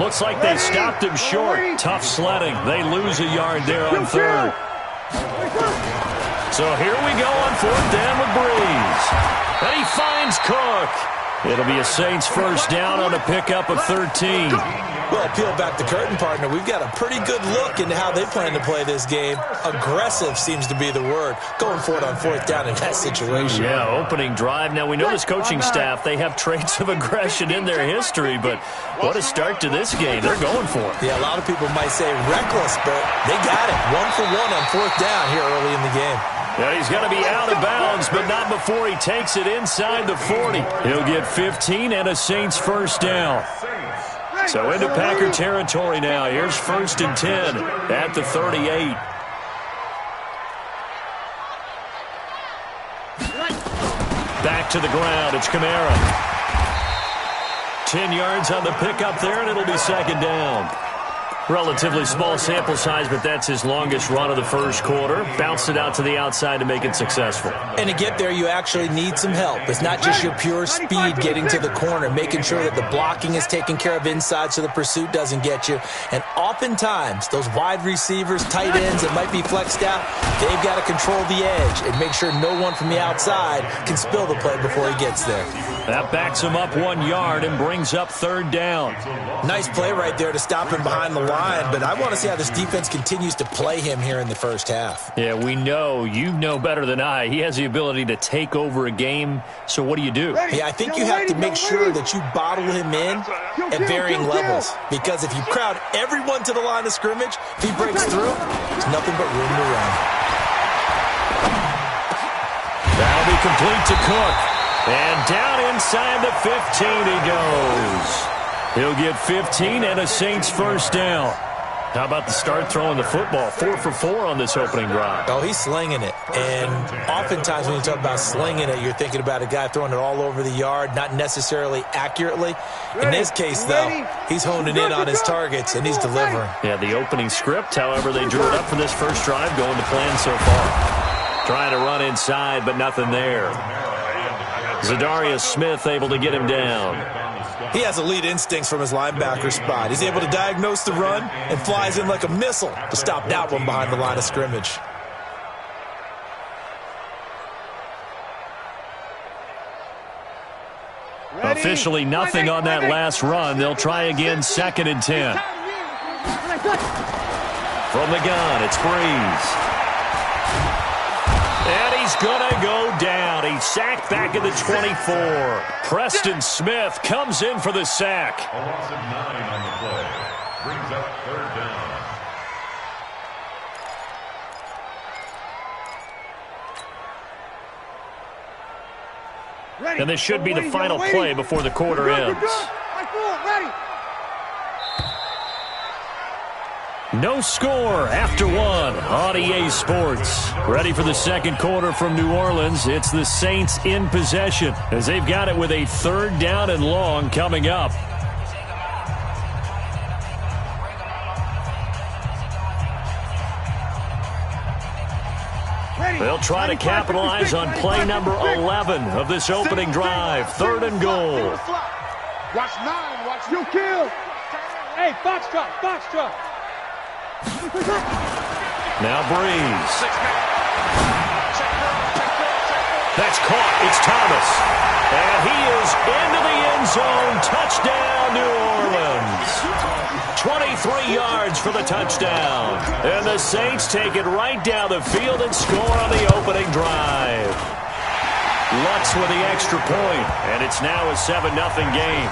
S1: Looks like they stopped him short. Tough sledding. They lose a yard there on 3rd. So here we go on 4th down with Breeze. And he finds Cook. It'll be a Saints first down on a pickup of 13.
S4: Well, peel back the curtain, partner. We've got a pretty good look into how they plan to play this game. Aggressive seems to be the word. Going for it on 4th down in that situation.
S1: Yeah, opening drive. Now, we know this coaching staff, they have traits of aggression in their history, but what a start to this game. They're going for it.
S4: Yeah, a lot of people might say reckless, but they got it. 1 for 1 on 4th down here early in the game.
S1: Yeah, he's going to be out of bounds, but not before he takes it inside the 40. He'll get 15 and a Saints first down. So into Packer territory now. Here's 1st and 10 at the 38. Back to the ground. It's Kamara. 10 yards on the pickup there, and it'll be second down. Relatively small sample size, but that's his longest run of the first quarter. Bounced it out to the outside to make it successful.
S4: And to get there, you actually need some help. It's not just your pure speed getting to the corner, making sure that the blocking is taken care of inside so the pursuit doesn't get you. And oftentimes, those wide receivers, tight ends that might be flexed out, they've got to control the edge and make sure no one from the outside can spill the play before he gets there.
S1: That backs him up 1 yard and brings up third down.
S4: Nice play right there to stop him behind the line, but I want to see how this defense continues to play him here in the first half.
S1: Yeah, we know. You know better than I. He has the ability to take over a game, so what do you do?
S4: Yeah, I think you have to make sure that you bottle him in at varying levels, because if you crowd everyone to the line of scrimmage, if he breaks through, there's nothing but room to run.
S1: That'll be complete to Cook. And down inside the 15 he goes. He'll get 15 and a Saints first down. How about the start throwing the football? 4 for 4 on this opening drive.
S4: Oh, he's slinging it. And oftentimes when you talk about slinging it, you're thinking about a guy throwing it all over the yard, not necessarily accurately. In this case, though, he's honing in on his targets, and he's delivering.
S1: Yeah, the opening script, however, they drew it up for this first drive, going to plan so far. Trying to run inside, but nothing there. Zadarius Smith able to get him down.
S4: He has elite instincts from his linebacker spot. He's able to diagnose the run and flies in like a missile to stop that one behind the line of scrimmage.
S1: Ready? Officially nothing on that last run. They'll try again, 2nd and 10. From the gun, it's Breeze. And he's going to go down. He's sacked back at the 24. Preston Smith comes in for the sack.
S5: A loss of 9 on the play. Brings up third down.
S1: And this should be the final play before the quarter ends. No score after 1 on EA Sports. Ready for the second quarter from New Orleans. It's the Saints in possession as they've got it with a 3rd down and long coming up. They'll try to capitalize on play number 11 of this opening drive. 3rd and goal.
S3: Watch 9, watch you kill. Hey, box truck.
S1: Now Breeze. That's caught. It's Thomas. And he is into the end zone. Touchdown, New Orleans. 23 yards for the touchdown. And the Saints take it right down the field and score on the opening drive. Lutz with the extra point, and it's now a 7-0 game.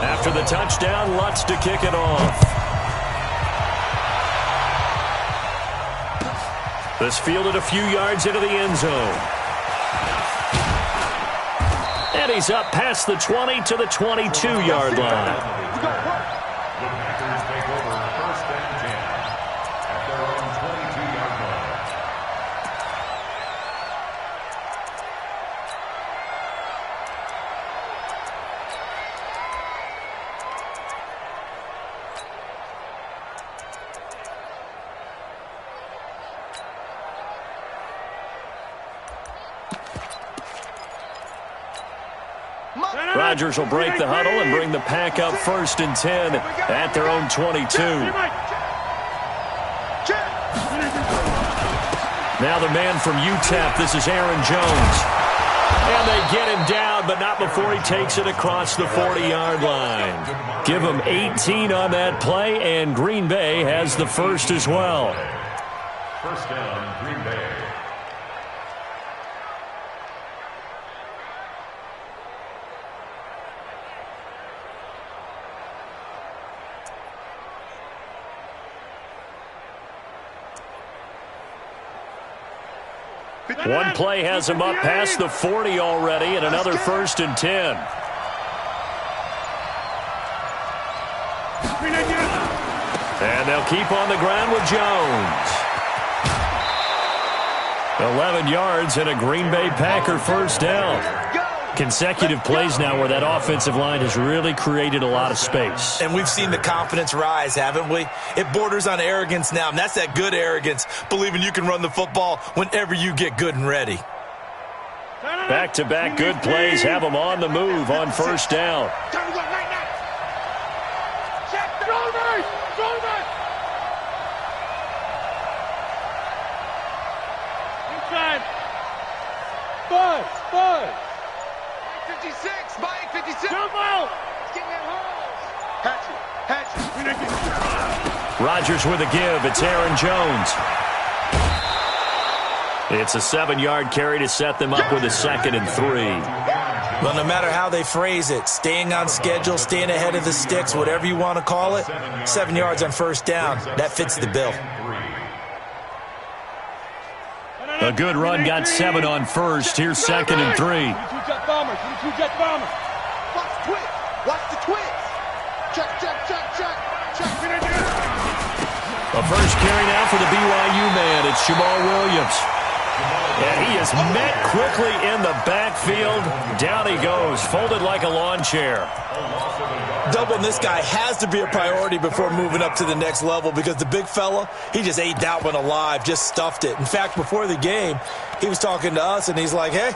S1: After the touchdown, Lutz to kick it off. This fielded a few yards into the end zone. And he's up past the 20 to the 22-yard line.
S5: The Packers take over 1st and 10 at their own 22-yard line.
S1: Rodgers will break the huddle and bring the pack up 1st and 10 at their own 22. Now the man from UTEP, this is Aaron Jones. And they get him down, but not before he takes it across the 40-yard line. Give him 18 on that play, and Green Bay has the first as well.
S5: 1st down, Green Bay.
S1: One play has him up past the 40 already, and another 1st and 10. And they'll keep on the ground with Jones. 11 yards and a Green Bay Packer first down. Consecutive plays now where that offensive line has really created a lot of space.
S4: And we've seen the confidence rise, haven't we? It borders on arrogance now, and that's that good arrogance, believing you can run the football whenever you get good and ready.
S1: Back-to-back good plays have them on the move on first down.
S3: Buzz! 56! Mike, 56! Jump out! Get that hole!
S1: Rodgers with a give. It's Aaron Jones. It's a 7-yard carry to set them up with a 2nd and 3.
S4: Well, no matter how they phrase it, staying on schedule, staying ahead of the sticks, whatever you want to call it, 7 yards on first down, that fits the bill.
S1: A good run got 7 on first. Here's 2nd and 3.
S3: Watch the twist. Check.
S1: A first carry now for the BYU man. It's Jamal Williams. And he is met quickly in the backfield. Down he goes, folded like a lawn chair.
S4: Doubling this guy has to be a priority before moving up to the next level because the big fella, he just ate that one alive, just stuffed it. In fact, before the game, he was talking to us, and he's like, hey,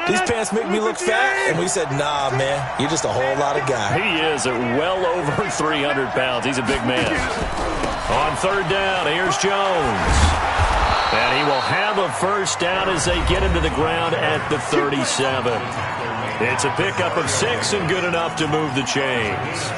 S4: these pants make me look fat. And we said, nah, man, you're just a whole lot of guy.
S1: He is at well over 300 pounds. He's a big man. On third down, here's Jones. And he will have a first down as they get into the ground at the 37. It's a pickup of 6 and good enough to move the chains.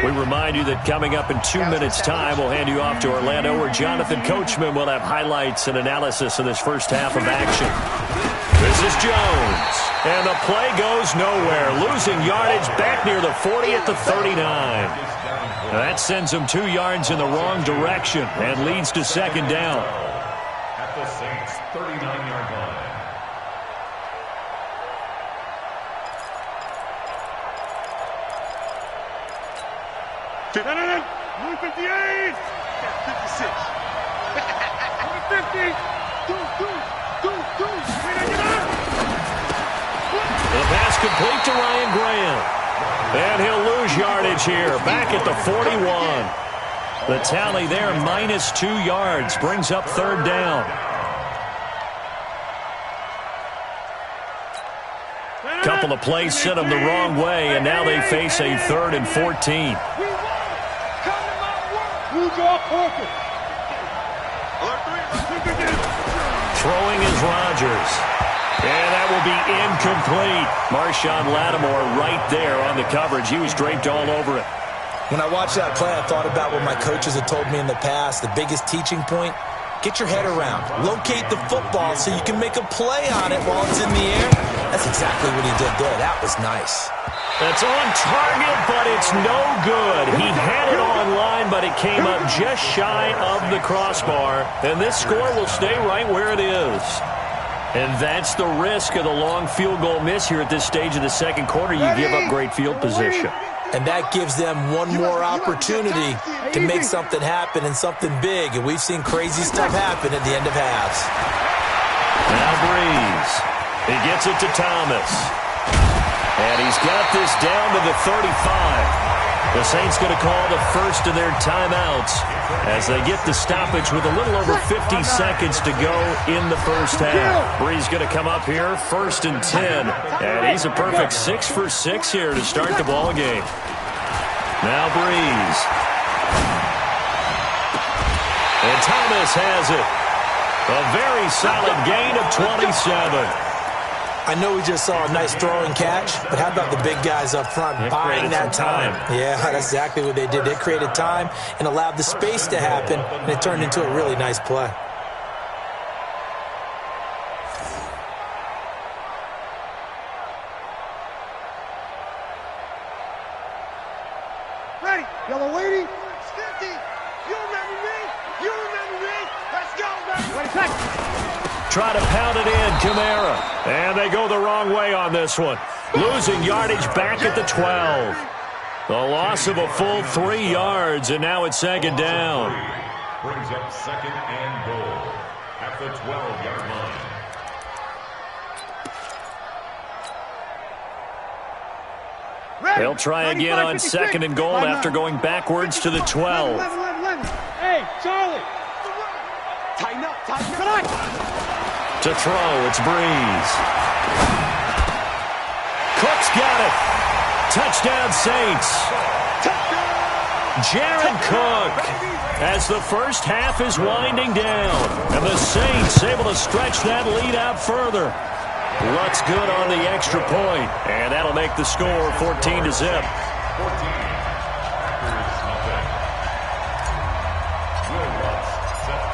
S1: We remind you that coming up in 2 minutes' time, we'll hand you off to Orlando, where Jonathan Coachman will have highlights and analysis of this first half of action. This is Jones, and the play goes nowhere, losing yardage back near the 40 at the 39. That sends him 2 yards in the wrong direction and leads to 2nd down.
S5: At the Saints' 39-yard line.
S3: Number 58! 56. 50.
S1: The pass complete to Ryan Graham. And he'll lose yardage here, back at the 41. The tally there, minus 2 yards, brings up 3rd down. Couple of plays sent them the wrong way, and now they face a 3rd and 14. Throwing is Rodgers. And that will be incomplete. Marshawn Lattimore right there on the coverage. He was draped all over it.
S4: When I watched that play, I thought about what my coaches had told me in the past. The biggest teaching point, get your head around. Locate the football so you can make a play on it while it's in the air. That's exactly what he did there. That was nice.
S1: That's on target, but it's no good. He had it on line, but it came up just shy of the crossbar. And this score will stay right where it is. And that's the risk of the long field goal miss here at this stage of the second quarter. You give up great field position.
S4: And that gives them one more opportunity to make something happen and something big. And we've seen crazy stuff happen at the end of halves.
S1: Now Breeze. He gets it to Thomas. And he's got this down to the 35. The Saints going to call the first of their timeouts as they get the stoppage with a little over 50 seconds to go in the first half. Breeze going to come up here, 1st and 10. And he's a perfect 6 for 6 here to start the ball game. Now Breeze. And Thomas has it. A very solid gain of 27.
S4: I know we just saw a nice throwing catch, but how about the big guys up front buying that time? Yeah, that's exactly what they did. They created time and allowed the space to happen, and it turned into a really nice play.
S3: Ready? Y'all are waiting? It's 50. You remember me? You remember me? Let's go, baby. Wait a second.
S1: try to pound it in. Kamara. And they go the wrong way on this one. Losing yardage back at the 12. The loss of a full 3 yards, and now it's second down.
S5: Brings up second and goal at the 12-yard line.
S1: They'll try again on second and goal after going backwards to the 12.
S3: Hey, Charlie. Tighten up.
S1: To throw, it's Breeze. Cook's got it. Touchdown, Saints. Jared Cook as the first half is winding down. And the Saints able to stretch that lead out further. Lutz good on the extra point, and that'll make the score 14-0.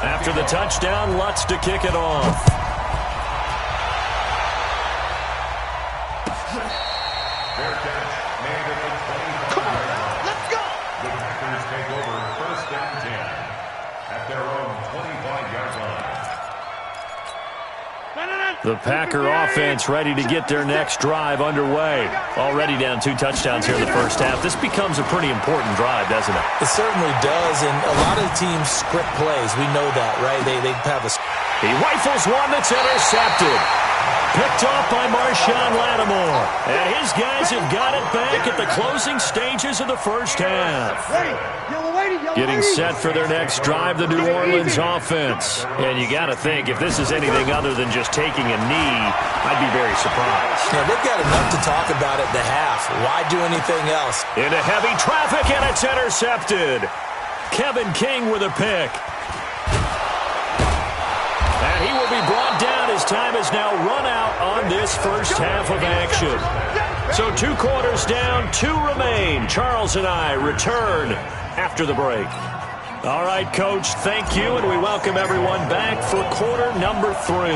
S1: After the touchdown, Lutz to kick it off.
S5: Fair catch made at the 25. Come on, let's go. The Packers take over first and 10 at their own 25-yard line.
S1: The Packer offense ready to get their next drive underway. Already down 2 touchdowns here in the first half. This becomes a pretty important drive, doesn't it?
S4: It certainly does, and a lot of teams script plays. We know that, right? They have a...
S1: He rifles one that's intercepted. Picked off by Marshawn Lattimore. And his guys have got it back at the closing stages of the first half. Getting set for their next drive, the New Orleans offense. And you got to think, if this is anything other than just taking a knee, I'd be very surprised.
S4: Yeah, they've got enough to talk about at the half. Why do anything else?
S1: Into heavy traffic, and it's intercepted. Kevin King with a pick. And he will be brought down. His time has now run out on this first half of action. So 2 quarters down, 2 remain. Charles and I return after the break. All right, Coach, thank you, and we welcome everyone back for quarter number 3.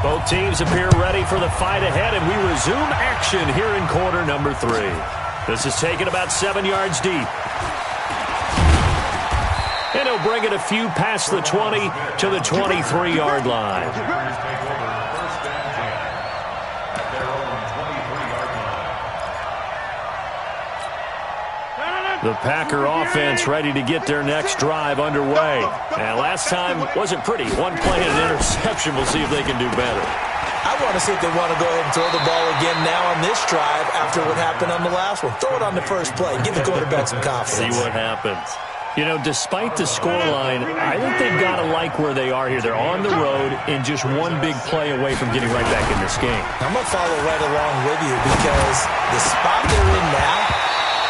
S1: Both teams appear ready for the fight ahead, and we resume action here in quarter number 3. This is taken about 7 yards deep. And he'll bring it a few past the 20 to the 23-yard line. The Packer offense ready to get their next drive underway. And last time wasn't pretty. 1 play and an interception. We'll see if they can do better.
S4: I want to see if they want to go ahead and throw the ball again now on this drive after what happened on the last one. Throw it on the first play. Give the quarterback some confidence.
S1: See what happens. You know, despite the scoreline, I think they've got to like where they are here. They're on the road and just 1 big play away from getting right back in this game.
S4: I'm going to follow right along with you because the spot they're in now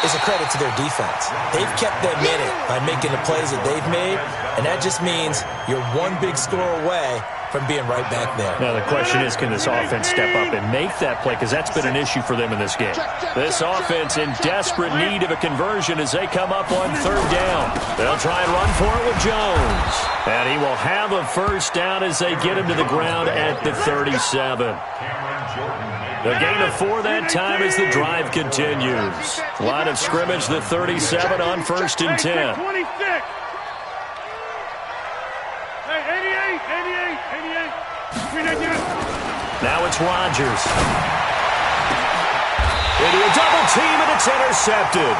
S4: is a credit to their defense. They've kept them in it by making the plays that they've made, and that just means you're 1 big score away from being right back there.
S1: Now, the question is, can this offense step up and make that play? Because that's been an issue for them in this game. This offense in desperate need of a conversion as they come up on 3rd down. They'll try and run for it with Jones. And he will have a first down as they get him to the ground at the 37. The gain of 4 that time as the drive continues. Line of scrimmage, the 37 on 1st and 10.
S3: 26. Hey, 88.
S1: Now it's Rodgers. Into a double team, and it's intercepted.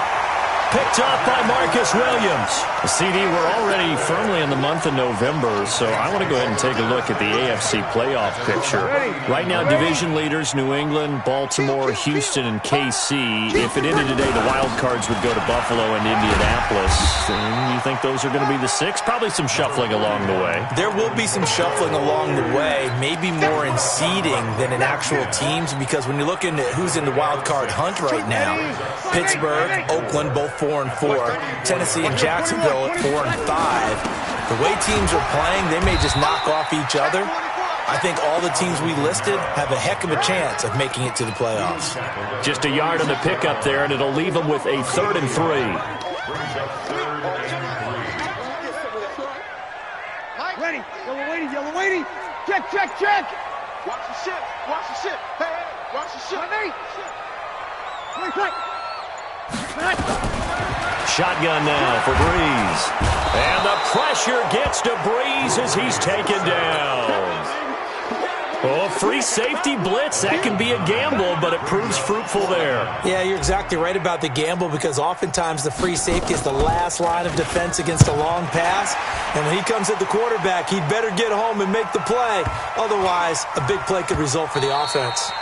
S1: Picked up by Marcus Williams. The CD, we're already firmly in the month of November, so I want to go ahead and take a look at the AFC playoff picture. Right now, division leaders, New England, Baltimore, Houston, and KC. If it ended today, the wild cards would go to Buffalo and Indianapolis. And you think those are going to be the 6? Probably some shuffling along the way.
S4: There will be some shuffling along the way, maybe more in seeding than in actual teams, because when you're looking at who's in the wild card hunt right now, Pittsburgh, Oakland, both 4-4. Tennessee and Jacksonville at 4-5. The way teams are playing, they may just knock off each other. I think all the teams we listed have a heck of a chance of making it to the playoffs.
S1: Just a yard on the pickup there, and it'll leave them with a 3rd and 3.
S3: Ready. Yellow waiting. Check. Watch the ship. Hey, watch the ship. Wait.
S1: Shotgun now for Breeze. And the pressure gets to Breeze as he's taken down. Oh, free safety blitz. That can be a gamble, but it proves fruitful there.
S4: Yeah, you're exactly right about the gamble because oftentimes the free safety is the last line of defense against a long pass. And when he comes at the quarterback, he'd better get home and make the play. Otherwise, a big play could result for the offense.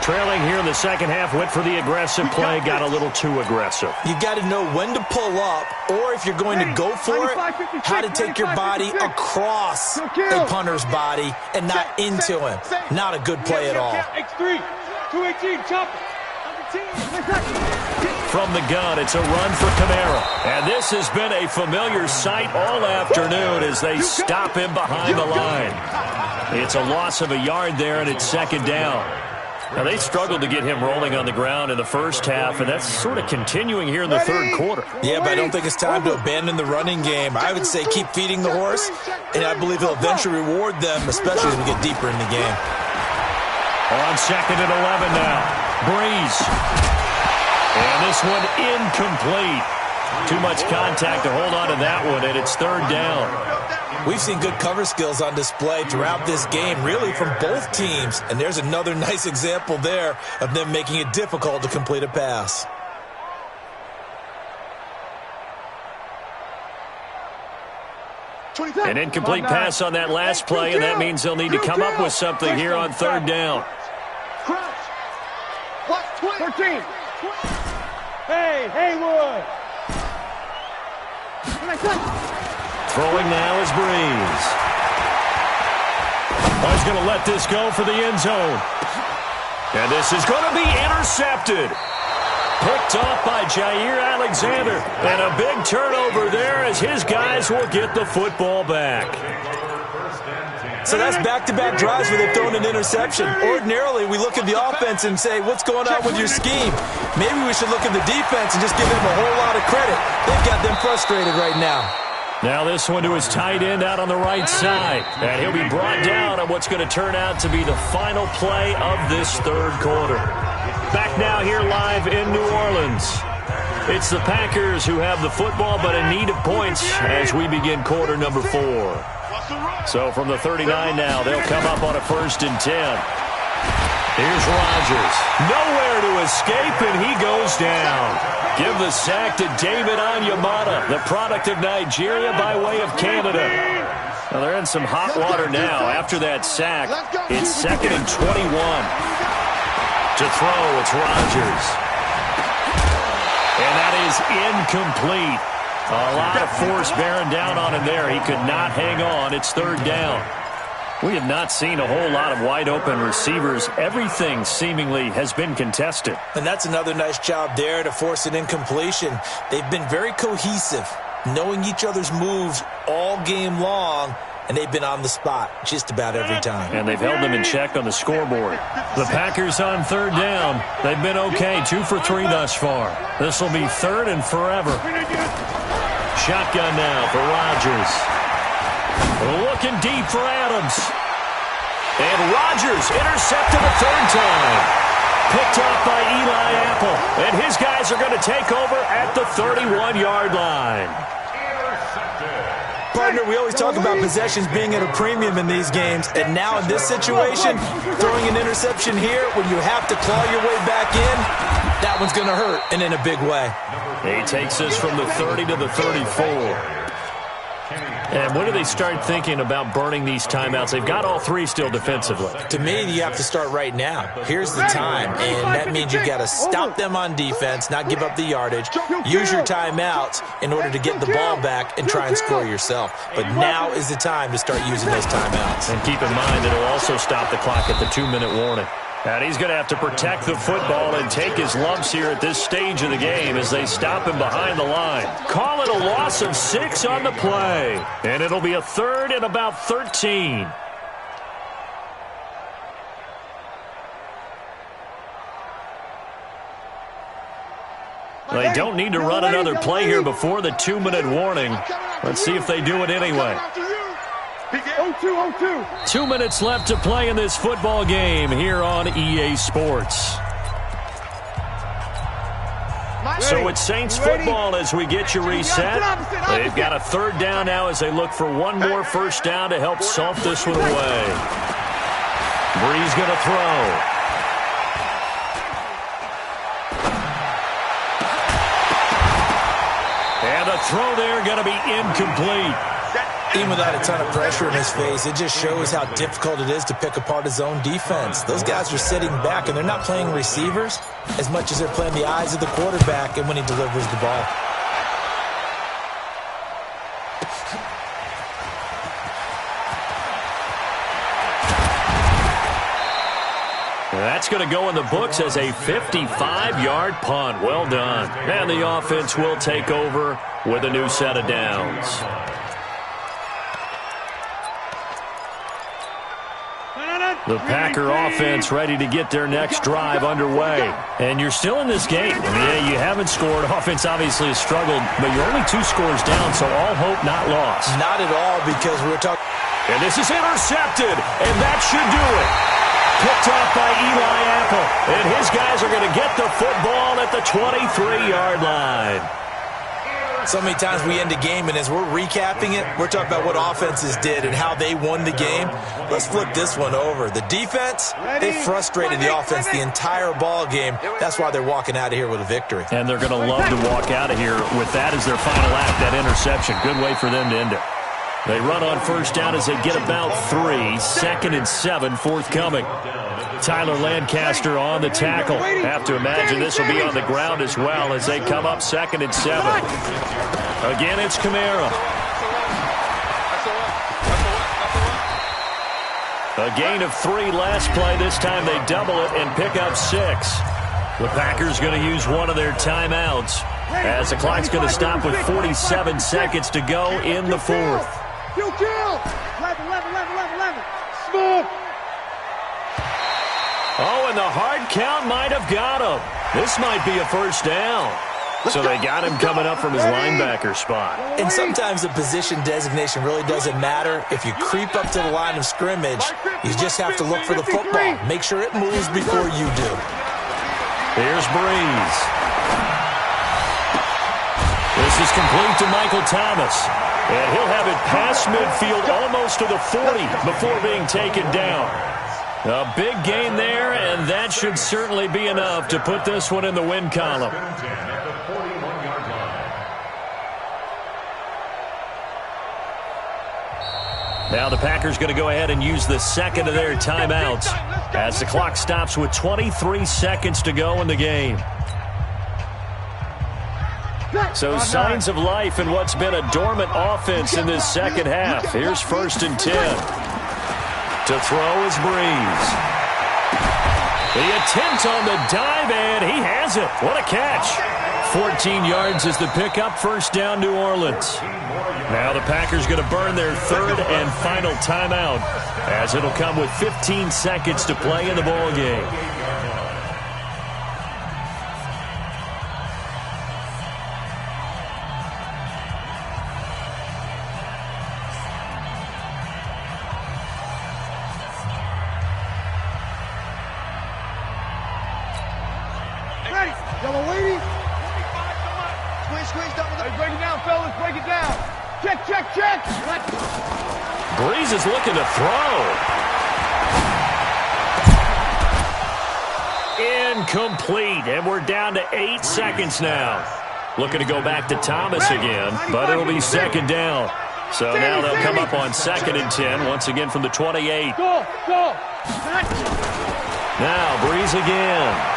S1: Trailing here in the second half, went for the aggressive play, got a little too aggressive.
S4: You've got to know when to pull up, or if you're going to go for it, how to take your body across a punter's body and not into him. Not a good play at all.
S3: X3, 218, chop.
S1: From the gun, it's a run for Kamara. And this has been a familiar sight all afternoon as they stop him behind the line. It's a loss of a yard there, and it's second down. Now, they struggled to get him rolling on the ground in the first half, and that's sort of continuing here in the third quarter.
S4: Yeah, but I don't think it's time to abandon the running game. I would say keep feeding the horse, and I believe he'll eventually reward them, especially as we get deeper in the game.
S1: On second and 11 now. Breeze. And this one incomplete. Too much contact to hold on to that one, and it's third down.
S4: We've seen good cover skills on display throughout this game, really from both teams. And there's another nice example there of them making it difficult to complete a pass.
S1: An incomplete pass on that last play, and that means they'll need to come up with something here on third down.
S3: 13. Hey, Haywood.
S1: Throwing now is Breeze. Oh, he's going to let this go for the end zone. And this is going to be intercepted. Picked off by Jair Alexander. And a big turnover there as his guys will get the football back.
S4: So that's back-to-back drives where they've thrown an interception. Ordinarily, we look at the offense and say, what's going on with your scheme? Maybe we should look at the defense and just give them a whole lot of credit. They've got them frustrated right now.
S1: Now this one to his tight end out on the right side. And he'll be brought down on what's going to turn out to be the final play of this third quarter. Back now here live in New Orleans. It's the Packers who have the football but in need of points as we begin quarter number 4. So from the 39 now, they'll come up on a 1st and 10. Here's Rodgers. Nowhere to escape, and he goes down. Give the sack to David Onyemata, the product of Nigeria by way of Canada. Now they're in some hot water now. After that sack, it's 2nd and 21. To throw, it's Rodgers. And that is incomplete. A lot of force bearing down on him there. He could not hang on. It's third down. We have not seen a whole lot of wide-open receivers. Everything seemingly has been contested.
S4: And that's another nice job there to force an incompletion. They've been very cohesive, knowing each other's moves all game long, and they've been on the spot just about every time.
S1: And they've held them in check on the scoreboard. The Packers on third down. They've been okay, 2 for 3 thus far. This will be third and forever. Shotgun now for Rodgers. Looking deep for Adams. And Rodgers intercepted a third time. Picked off by Eli Apple. And his guys are going to take over at the 31-yard line.
S4: Partner, we always talk about possessions being at a premium in these games. And now in this situation, throwing an interception here when you have to claw your way back in, that one's going to hurt, and in a big way.
S1: He takes us from the 30 to the 34. And when do they start thinking about burning these timeouts? They've got all 3 still defensively.
S4: To me, you have to start right now. Here's the time, and that means you've got to stop them on defense, not give up the yardage, use your timeouts in order to get the ball back and try and score yourself. But now is the time to start using those timeouts.
S1: And keep in mind that it'll also stop the clock at the 2-minute warning. And he's going to have to protect the football and take his lumps here at this stage of the game as they stop him behind the line. Call it a loss of 6 on the play. And it'll be a 3rd and about 13. They don't need to run another play here before the 2-minute warning. Let's see if they do it anyway. 2 minutes left to play in this football game here on EA Sports. So it's Saints football as we get you reset. They've got a third down now as they look for one more first down to help salt this one away. Breeze going to throw. And the throw there going to be incomplete.
S4: Even without a ton of pressure in his face, it just shows how difficult it is to pick apart his own defense. Those guys are sitting back, and they're not playing receivers as much as they're playing the eyes of the quarterback and when he delivers the ball.
S1: That's going to go in the books as a 55-yard punt. Well done. And the offense will take over with a new set of downs. The Packer offense ready to get their next drive underway. And you're still in this game. I mean, yeah, you haven't scored. Offense obviously has struggled, but you're only 2 scores down, so all hope not lost.
S4: Not at all, because we're talking.
S1: And this is intercepted, and that should do it. Picked off by Eli Apple, and his guys are going to get the football at the 23-yard line.
S4: So many times we end a game, and as we're recapping it, we're talking about what offenses did and how they won the game. Let's flip this one over. The defense, they frustrated the offense the entire ball game. That's why they're walking out of here with a victory.
S1: And they're going to love to walk out of here with that as their final act, that interception. Good way for them to end it. They run on first down as they get about 3. 2nd and 7, forthcoming. Tyler Lancaster on the tackle. Have to imagine this will be on the ground as well as they come up 2nd and 7. Again, it's Kamara. A gain of 3 last play. This time they double it and pick up 6. The Packers going to use one of their timeouts as the clock's going to stop with 47 seconds to go in the 4th.
S3: Kill. 11. Smooth.
S1: Oh, and the hard count might have got him. This might be a first down. So they got him coming up from his linebacker spot.
S4: And sometimes the position designation really doesn't matter. If you creep up to the line of scrimmage, you just have to look for the football. Make sure it moves before you do.
S1: Here's Breeze. This is complete to Michael Thomas. And he'll have it past midfield almost to the 40 before being taken down. A big gain there, and that should certainly be enough to put this one in the win column. Now the Packers going to go ahead and use the second of their timeouts as the clock stops with 23 seconds to go in the game. So signs of life in what's been a dormant offense in this second half. Here's 1st and 10. To throw is Breeze. The attempt on the dive, and he has it. What a catch. 14 yards is the pickup. First down, New Orleans. Now the Packers going to burn their 3rd and final timeout as it'll come with 15 seconds to play in the ball game.
S3: Y'all are waiting? Squeeze, double. Hey, break it down, fellas. Break it down. Check.
S1: Breeze is looking to throw. Incomplete, and we're down to 8 seconds now. Looking to go back to Thomas again, but it'll be 2nd down. So now they'll come up on 2nd and 10, once again from the 28.
S3: Go.
S1: Now Breeze again.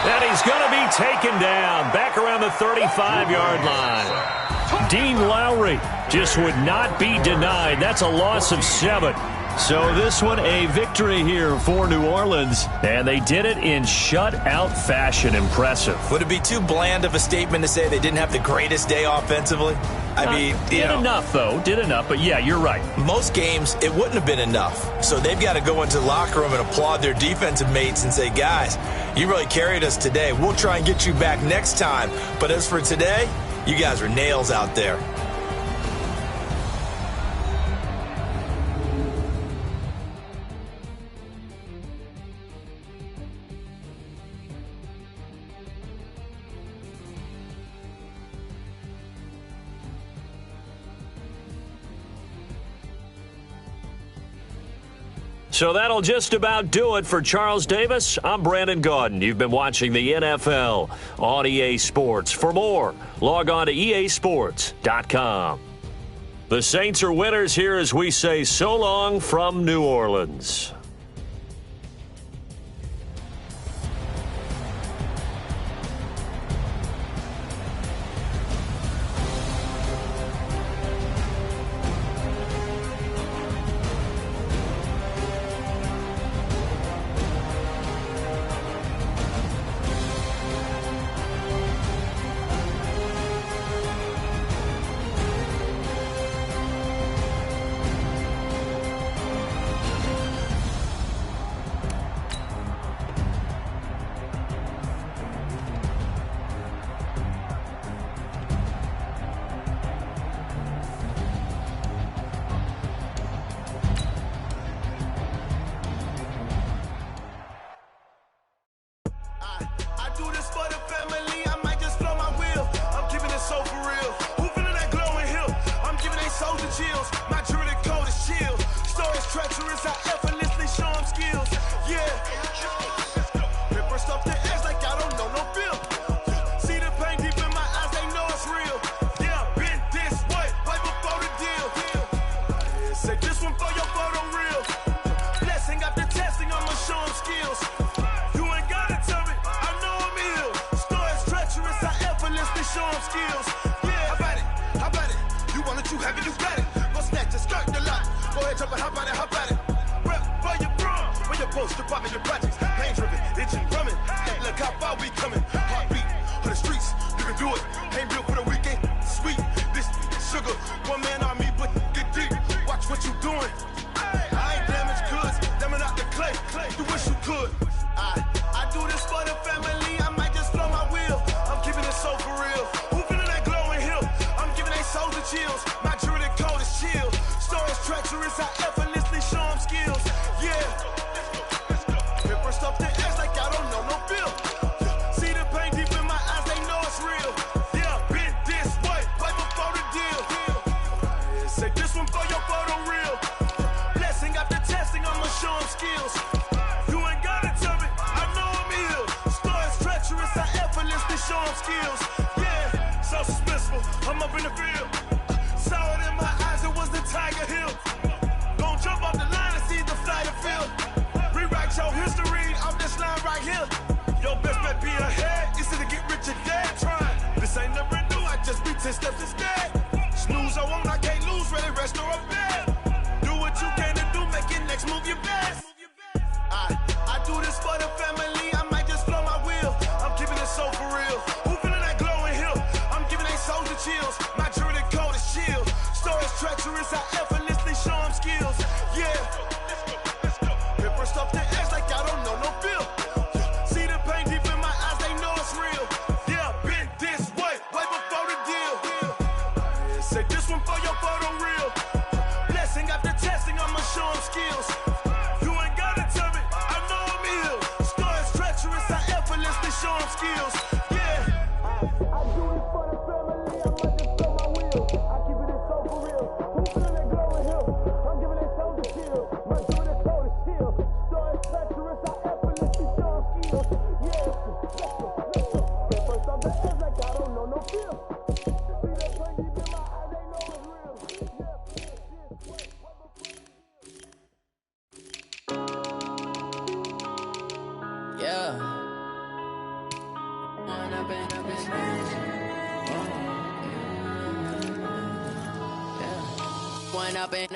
S1: And he's going to be taken down back around the 35-yard line. Dean Lowry just would not be denied. That's a loss of 7. So this one a victory here for New Orleans, and they did it in shutout fashion. Impressive.
S4: Would it be too bland of a statement to say they didn't have the greatest day offensively? I mean,
S1: did enough, though. Did enough, but yeah, you're right.
S4: Most games, it wouldn't have been enough. So they've got to go into the locker room and applaud their defensive mates and say, guys, you really carried us today. We'll try and get you back next time. But as for today, you guys are nails out there.
S1: So that'll just about do it for Charles Davis. I'm Brandon Gaudin. You've been watching the NFL on EA Sports. For more, log on to easports.com. The Saints are winners here as we say so long from New Orleans.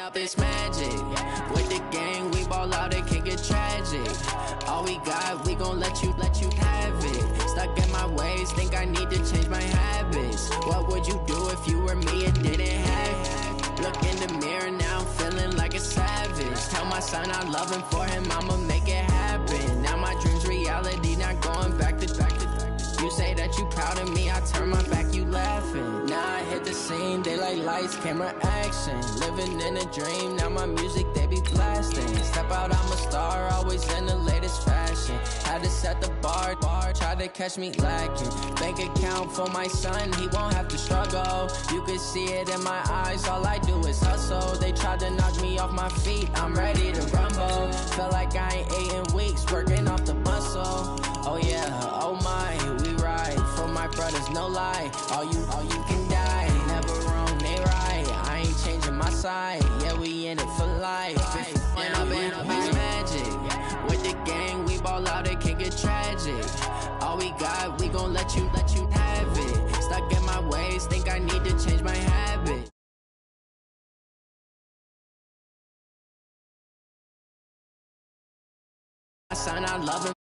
S12: Up it's magic. With the gang, we ball out, it can get tragic. All we got, we gon' let you have it. Stuck in my ways, think I need to change my habits. What would you do if you were me and didn't have it? Look in the mirror now, I'm feeling like a savage. Tell my son I love him, for him I'ma make it happen. Now my dream's reality, not going back to. You say that you proud of me, I turn my back, you laughing. Now I hit the scene, daylight lights, camera action. Living in a dream, now my music, they be blasting. Step out, I'm a star, always in the latest fashion. Had to set the bar, try to catch me lacking. Bank account for my son, he won't have to struggle. You can see it in my eyes, all I do is hustle. They tried to knock me off my feet, I'm ready to rumble. Felt twerking off the bus, oh yeah, oh my, we ride for my brothers, no lie. All you can die, never wrong, they right. I ain't changing my side, yeah, we in it for life. And I've been magic with the gang, we ball out, it can get tragic. All we got, we gon' let you have it. Stuck in my ways, think I need to change my habit. I sign, I love him.